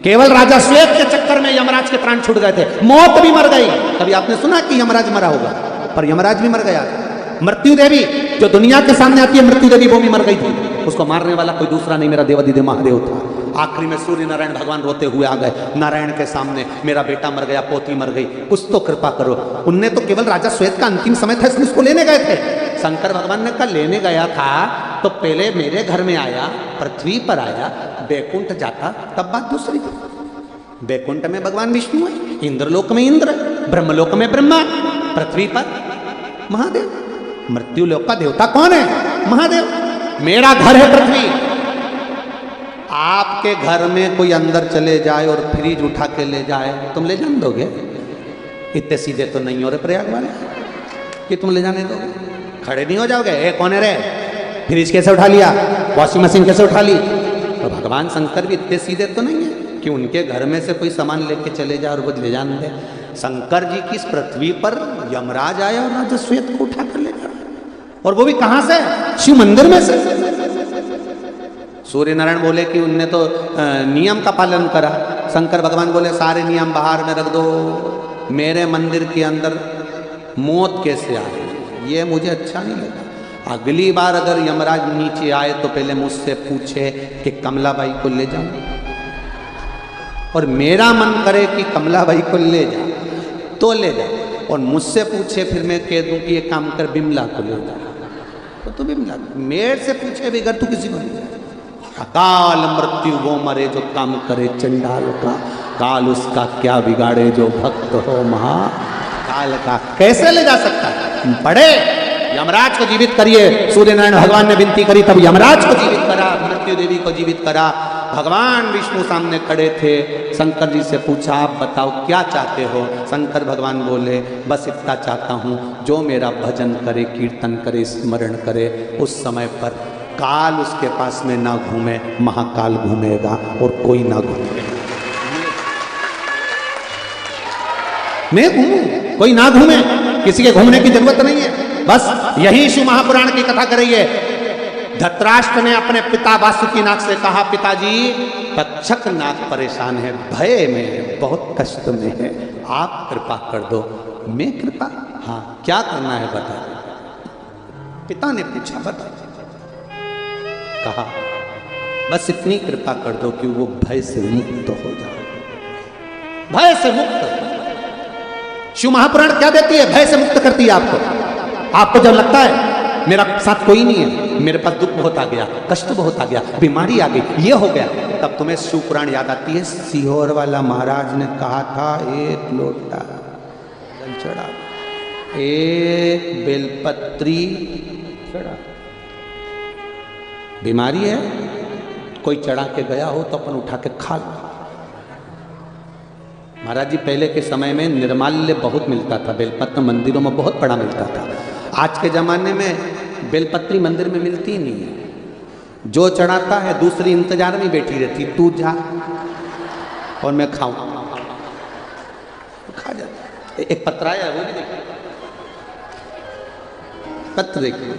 केवल राजा श्वेत के चक्कर में यमराज के प्राण छूट गए थे, मौत भी मर गई। कभी आपने सुना कि यमराज मरा होगा, पर यमराज भी मर गया। मृत्यु देवी जो दुनिया के सामने आती है, मृत्यु देवी वो भी मर गई थी। उसको मारने वाला कोई दूसरा नहीं, मेरा देवाधिदेव महादेव था। आखिरी में सूर्य नारायण भगवान रोते हुए आ गए नारायण के सामने, मेरा बेटा मर गया, पोती मर गई, कुछ तो कृपा करो। उनने तो केवल राजा श्वेत का अंतिम समय था इसलिए उसको लेने गए थे। शंकर भगवान ने कहा लेने गया था तो पहले मेरे घर में आया, पृथ्वी पर आया, बैकुंठ जाता तब बात दूसरी थी। बैकुंठ में भगवान विष्णु है, इंद्रलोक में इंद्र, ब्रह्मलोक में ब्रह्मा, पृथ्वी पर महादेव। मृत्यु लोक का देवता कौन है? महादेव। मेरा घर है पृथ्वी। आपके घर में कोई अंदर चले जाए और फ्रिज उठा के ले जाए, तुम ले जाने दोगे? इतने सीधे तो नहीं हो रहे प्रयाग वाले कि तुम ले जाने दोगे? खड़े नहीं हो जाओगे, ए कौन है रे, फ्रिज कैसे उठा लिया, वॉशिंग मशीन कैसे उठा ली? तो भगवान शंकर भी इतने सीधे तो नहीं है कि उनके घर में से कोई सामान लेके चले जाए और वो ले जाने दे। शंकर जी की इस पृथ्वी पर यमराज आया और राजा श्वेत को उठा कर ले गया, और वो भी कहां से? शिव मंदिर में से। सूर्य नारायण बोले कि उनने तो नियम का पालन करा। शंकर भगवान बोले सारे नियम बाहर में रख दो, मेरे मंदिर के अंदर मौत कैसे आ गई, ये मुझे अच्छा नहीं लगा। अगली बार अगर यमराज नीचे आए तो पहले मुझसे पूछे कि कमलाबाई को ले जाऊं, और मेरा मन करे कि कमलाबाई को ले जा तो ले जा, और मुझसे पूछे फिर मैं कह दूं कि ये काम कर बिमला को ले जा, तो तू बिमला, मेरे से पूछे बगैर तू किसी को नहीं जा। अकाल मृत्यु वो मरे जो काम करे चंडाल का, काल उसका क्या बिगाड़े जो भक्त हो महाकाल का। कैसे ले जा सकता है? बड़े यमराज को जीवित करिए। सूर्य नारायण भगवान ने विनती करी तब यमराज को जीवित करा, मृत्यु देवी को जीवित करा। भगवान विष्णु सामने खड़े थे। शंकर जी से पूछा आप बताओ क्या चाहते हो? शंकर भगवान बोले बस इतना चाहता हूँ, जो मेरा भजन करे, कीर्तन करे, स्मरण करे, उस समय पर काल उसके पास में ना घूमे, महाकाल घूमेगा और कोई ना घूमे। मैं घूमूं, कोई ना घूमे, किसी के घूमने की जरूरत नहीं है। बस यही शिव महापुराण की कथा कर रही है। धृतराष्ट्र ने अपने पिता वासुकीनाग से कहा पिताजी तक्षक नाग परेशान है, भय में, बहुत कष्ट में है, आप कृपा कर दो। मैं कृपा? हाँ, क्या करना है बता। पिता ने पूछा बता। कहा बस इतनी कृपा कर दो कि वो भय से मुक्त हो जाए। भय से मुक्त शिव महापुराण क्या देती है? भय से मुक्त करती है आपको। आपको जब लगता है मेरा साथ कोई नहीं है, मेरे पास दुख बहुत आ गया, कष्ट बहुत आ गया, बीमारी आ गई, ये हो गया, तब तुम्हें शिव पुराण याद आती है। सीहोर वाला महाराज ने कहा था एक लोटा जल चढ़ा, एक बेलपत्री चढ़ा। बीमारी है, कोई चढ़ा के गया हो तो अपन उठा के खा लो। महाराज जी पहले के समय में निर्माल्य बहुत मिलता था, बेलपत्र मंदिरों में बहुत बड़ा मिलता था। आज के जमाने में बेलपत्री मंदिर में मिलती ही नहीं है। जो चढ़ाता है दूसरी इंतजार में बैठी रहती, तू जा और मैं खाऊं, खा जाता। एक पत्राया है वो भी देखिए, पत्र देखिए।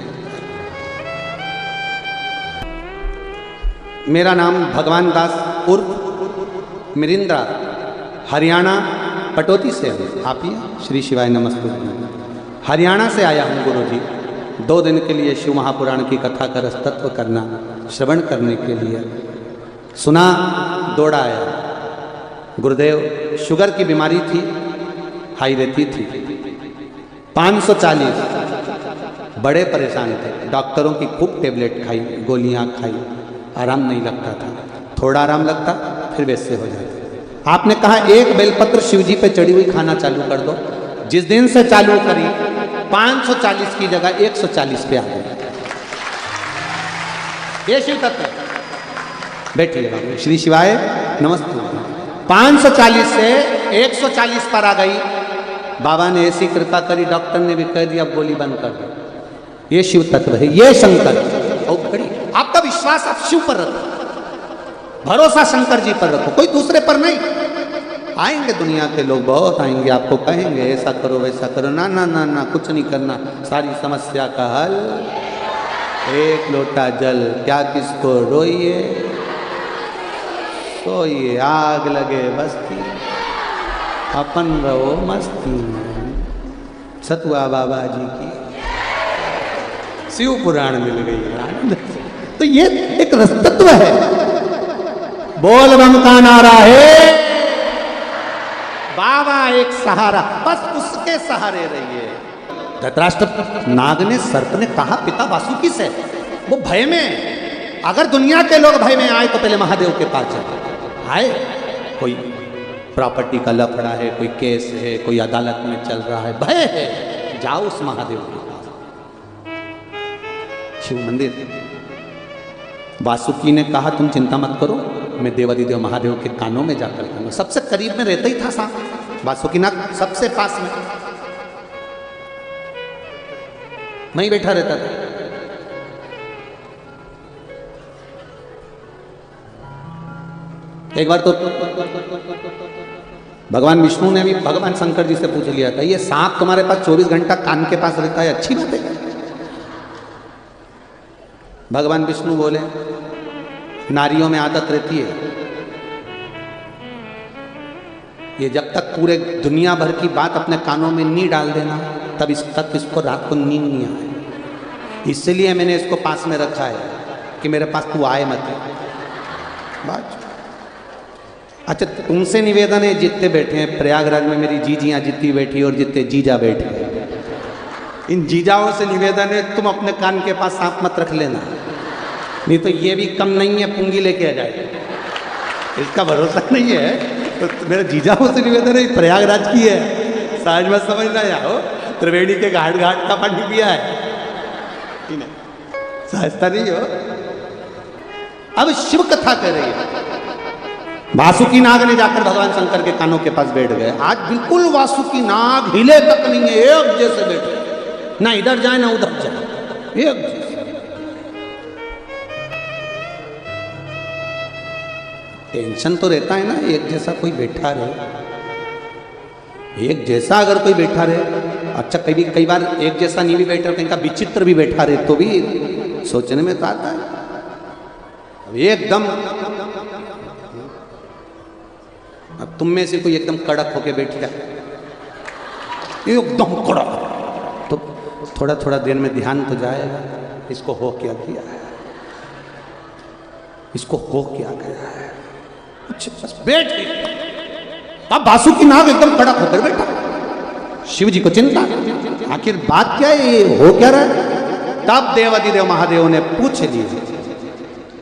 मेरा नाम भगवान दास उर्फ मिरिंद्रा, हरियाणा पटौती से हूँ। आप ही श्री शिवाय नमस्ते। हरियाणा से आया हूँ गुरुजी, 2 दिन के लिए शिव महापुराण की कथा का रसतत्व करना, श्रवण करने के लिए। सुना, दौड़ा आया। गुरुदेव शुगर की बीमारी थी, हाई रहती थी, 540, बड़े परेशान थे। डॉक्टरों की खूब टेबलेट खाई, गोलियां खाई, आराम नहीं लगता था। थोड़ा आराम लगता फिर वैसे हो जाते। आपने कहा एक बेलपत्र शिव जी पे चढ़ी हुई खाना चालू कर दो। जिस दिन से चालू करी 540 की जगह 140 पे आ गए। ये शिव तत्व। बैठिए बाबू, श्री शिवाय नमस्ते। 540 से 140 पर आ गई। बाबा ने ऐसी कृपा करी, डॉक्टर ने भी कह दिया अब गोली बंद कर दो। ये शिव तत्व है, ये शंकर। और खड़ी आपका विश्वास आप शिव पर रखो, भरोसा शंकर जी पर रखो, कोई दूसरे पर नहीं। आएंगे दुनिया के लोग, बहुत आएंगे, आपको कहेंगे ऐसा करो वैसा करो। ना ना ना ना, कुछ नहीं करना। सारी समस्या का हल एक लोटा जल। क्या किसको रोइए सोइए, आग लगे बस्ती, अपन रहो मस्ती। सतुआ बाबा जी की शिव पुराण मिल गई। तो ये एक रसतत्व है। बोल बम का नारा है, बाबा एक सहारा, बस उसके सहारे रहिए। धृतराष्ट्र नाग ने, सर्प ने कहा पिता वासुकी से, वो भय में। अगर दुनिया के लोग भय में आए तो पहले महादेव के पास जाए। आए कोई प्रॉपर्टी का लफड़ा है, कोई केस है, कोई अदालत में चल रहा है, भय है, जाओ उस महादेव के पास। शिव मंदिर। वासुकी ने कहा तुम चिंता मत करो, मैं देवादिदेव महादेव के कानों में जाकर कहूंगा। सबसे करीब में रहता ही था सांप, वासुकी नाग सबसे पास में, वहीं बैठा रहता था। एक बार तो भगवान विष्णु ने भी भगवान शंकर जी से पूछ लिया था, ये सांप तुम्हारे पास 24 घंटा कान के पास रहता है, अच्छी बात है? भगवान विष्णु बोले नारियों में आदत रहती है, ये जब तक पूरे दुनिया भर की बात अपने कानों में नहीं डाल देना तब इसको रात को नींद नहीं आए। इसलिए मैंने इसको पास में रखा है कि मेरे पास तू आए मत। बात अच्छा, तुमसे निवेदन है, जितने बैठे हैं प्रयागराज में, मेरी जीजियाँ जितनी बैठी और जितने जीजा बैठे हैं, इन जीजाओं से निवेदन है तुम अपने कान के पास सांप मत रख लेना, नहीं तो ये भी कम नहीं है, पुंगी लेके आ जाए। इसका भरोसा नहीं है तो मेरे जीजाओं से निवेदन है, प्रयागराज की है, साज मत समझना यारो, त्रिवेणी के घाट घाट का पानी पिया है, सहजता नहीं हो। अब शिव कथा कर रही है। वासुकी नाग ने जाकर भगवान शंकर के कानों के पास बैठ गए। आज बिल्कुल वासुकी नाग हिले तक नहीं है, एक जैसे बैठे, ना इधर जाए ना उधर जाए, एक जैसे। टेंशन तो रहता है ना, एक जैसा कोई बैठा रहे, एक जैसा अगर कोई बैठा रहे। अच्छा कई बार एक जैसा नहीं भी बैठा, कहीं का विचित्र भी बैठा रहे तो भी सोचने में तो आता है। अब एकदम, अब तुम में से कोई एकदम कड़क होके बैठ जाए, एकदम कड़क, तो थोड़ा थोड़ा देर में ध्यान तो जाएगा, इसको हो क्या किया है, इसको हो क्या गया है। अच्छा बस बैठ गए। अब वासुकी नाग एकदम कड़क होकर बैठा। शिव जी को चिंता, आखिर बात क्या है, ये हो क्या रहा है। तब देवादिदेव महादेव ने पूछ लिया।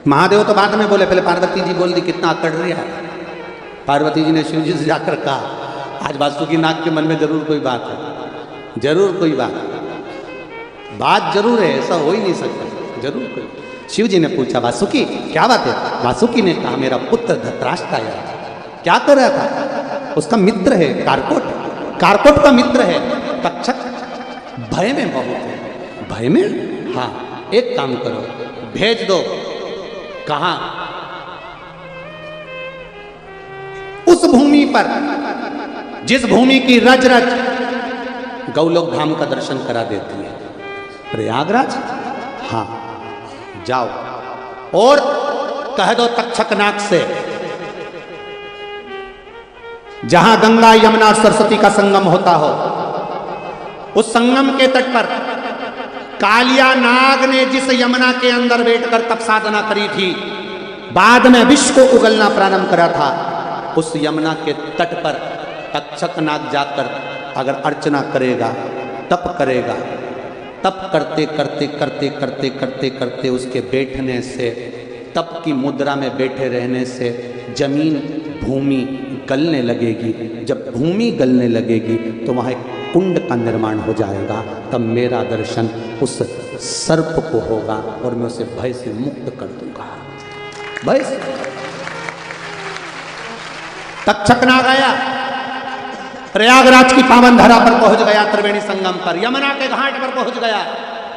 महादेव तो बाद में बोले, पहले पार्वती जी बोल दी कितना अकड़ रहा है। पार्वती जी ने शिव जी से जाकर कहा आज वासुकी नाग के मन में जरूर कोई बात है, जरूर कोई बात जरूर है, ऐसा हो ही नहीं सकता, जरूर कोई। शिव जी ने पूछा वासुकी क्या बात है। वासुकी ने कहा मेरा पुत्र धृतराष्ट्र आया, क्या कर रहा था, उसका मित्र है कारकोट का मित्र है तक्षक, भय में बहुत है। भय में? हाँ, एक काम करो, भेज दो। कहा? उस भूमि पर जिस भूमि की रज रज गौलोक धाम का दर्शन करा देती है। प्रयागराज? हाँ, जाओ और कह दो तक्षकनाग से, जहां गंगा यमुना और सरस्वती का संगम होता हो, उस संगम के तट पर कालिया नाग ने जिस यमुना के अंदर बैठकर तप साधना करी थी, बाद में विश्व को उगलना प्रारंभ करा था, उस यमुना के तट पर तक्षकनाग जाकर अगर अर्चना करेगा, तप करेगा, तप करते करते करते करते करते करते उसके बैठने से, तप की मुद्रा में बैठे रहने से जमीन भूमि गलने लगेगी। जब भूमि गलने लगेगी तो वहाँ एक कुंड का निर्माण हो जाएगा। तब मेरा दर्शन उस सर्प को होगा और मैं उसे भय से मुक्त कर दूंगा। भय से तक्षकनाग आया, प्रयागराज की पावन धरा पर पहुंच गया, त्रिवेणी संगम पर, यमुना के घाट पर पहुंच गया,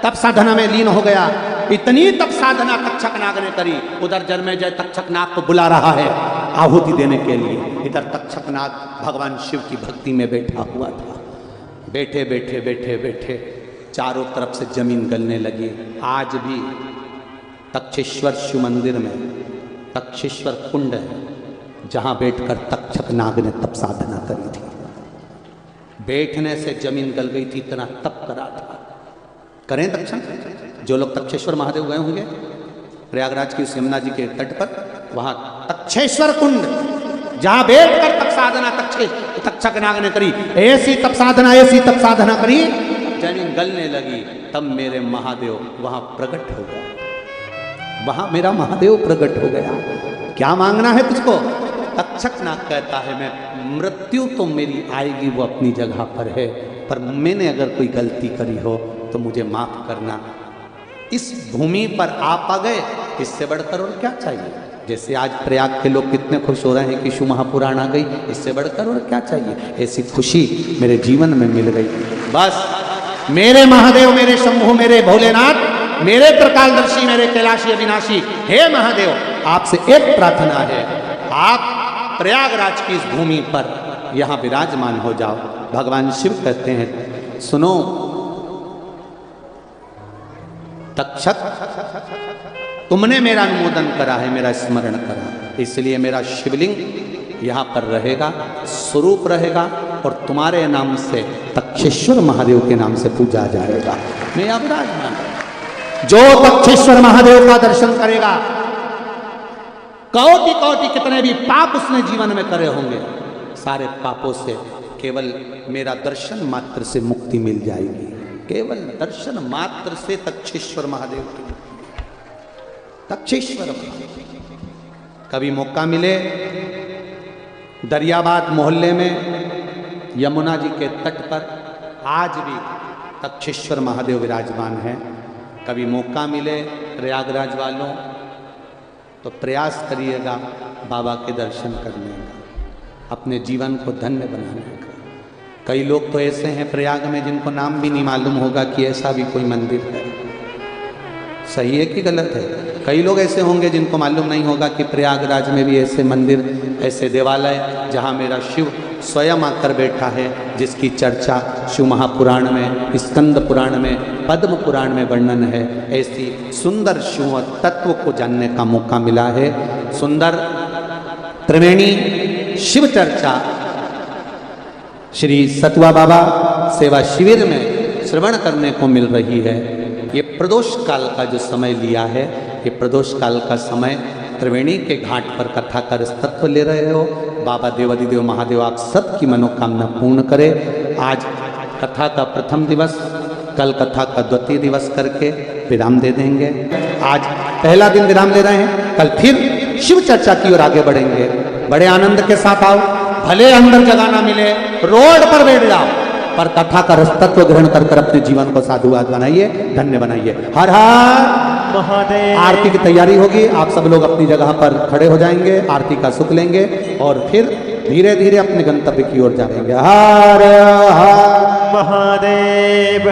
तप साधना में लीन हो गया। इतनी तप साधना तक्षकनाग ने करी, उधर जन्मेजय तक्षकनाग को बुला रहा है आहुति देने के लिए, इधर तक्षकनाग भगवान शिव की भक्ति में बैठा हुआ था। बैठे बैठे बैठे बैठे चारों तरफ से जमीन गलने लगी। आज भी तक्षेश्वर शिव मंदिर में तक्षेश्वर कुंड है, जहां बैठकर तक्षकनाग ने तप साधना करी थी। बैठने से जमीन गल गई थी, इतना तप करा था। करें दर्शन, जो लोग तक्षेश्वर महादेव गए होंगे प्रयागराज की यमुना जी के तट पर, वहां तक्षेश्वर कुंड, जहां बैठकर तप साधना तक्षकनाग ने करी, ऐसी तप साधना करी, जमीन गलने लगी। तब मेरे महादेव वहां प्रकट हो गए, वहां मेरा महादेव प्रकट हो गया। क्या मांगना है तुझको? तक्षकनाग कहता है, मैं मृत्यु तो मेरी आएगी, वो अपनी जगह पर है, पर मैंने अगर कोई गलती करी हो तो मुझे माफ करना। इस भूमि पर आप आ गए, इससे बढ़कर और क्या चाहिए? जैसे आज प्रयाग के लोग कितने खुश हो रहे हैं कि शिव महापुराण आ गई, इससे बढ़कर और क्या चाहिए? ऐसी खुशी मेरे जीवन में मिल गई। बस मेरे महादेव, मेरे शंभु, मेरे भोलेनाथ, मेरे त्रिकालदर्शी, मेरे कैलाशी अविनाशी, हे महादेव, आपसे एक प्रार्थना है, आप प्रयागराज की इस भूमि पर यहां विराजमान हो जाओ। भगवान शिव कहते हैं, सुनो तक्षक, तुमने मेरा अनुमोदन करा है, मेरा स्मरण करा, इसलिए मेरा शिवलिंग यहां पर रहेगा, स्वरूप रहेगा, और तुम्हारे नाम से तक्षेश्वर महादेव के नाम से पूजा जाएगा। मैं अब विराजमान, जो तक्षेश्वर महादेव का दर्शन करेगा, कोटि कोटि कितने भी पाप उसने जीवन में करे होंगे, सारे पापों से केवल मेरा दर्शन मात्र से मुक्ति मिल जाएगी। केवल दर्शन मात्र से तक्षेश्वर महादेव की, तक्षेश्वर महादेव। कभी मौका मिले, दरियाबाद मोहल्ले में यमुना जी के तट पर आज भी तक्षेश्वर महादेव विराजमान है। कभी मौका मिले प्रयागराज वालों तो प्रयास करिएगा बाबा के दर्शन करने का, अपने जीवन को धन्य बनाने का। कई लोग तो ऐसे हैं प्रयाग में जिनको नाम भी नहीं मालूम होगा कि ऐसा भी कोई मंदिर है। सही है कि गलत है? कई लोग ऐसे होंगे जिनको मालूम नहीं होगा कि प्रयागराज में भी ऐसे मंदिर, ऐसे देवालय, जहाँ मेरा शिव स्वयं आकर बैठा है, जिसकी चर्चा शिव महापुराण में, स्कंद पुराण में, पद्म पुराण में वर्णन है। ऐसी सुंदर शिव तत्व को जानने का मौका मिला है। सुंदर त्रिवेणी शिव चर्चा श्री सतुआ बाबा सेवा शिविर में श्रवण करने को मिल रही है। ये प्रदोष काल का जो समय लिया है, ये प्रदोष काल का समय त्रिवेणी के घाट पर कथा का तत्व ले रहे हो। बाबा देवादिदेव महादेव आप सबकी मनोकामना पूर्ण करे। आज कथा का प्रथम दिवस, कल कथा का द्वितीय दिवस करके विराम दे देंगे। आज पहला दिन विराम ले रहे हैं, कल फिर शिव चर्चा की ओर आगे बढ़ेंगे। बड़े आनंद के साथ आओ, भले अंदर जगह ना मिले, रोड पर बैठ जाओ, पर कथा का रसतत्व ग्रहण कर कर अपने जीवन को साधुवाद बनाइए, धन्य बनाइए। हर हर महादेव। आरती की तैयारी होगी, आप सब लोग अपनी जगह पर खड़े हो जाएंगे, आरती का सुख लेंगे और फिर धीरे धीरे अपने गंतव्य की ओर जाएंगे। हर हर महादेव।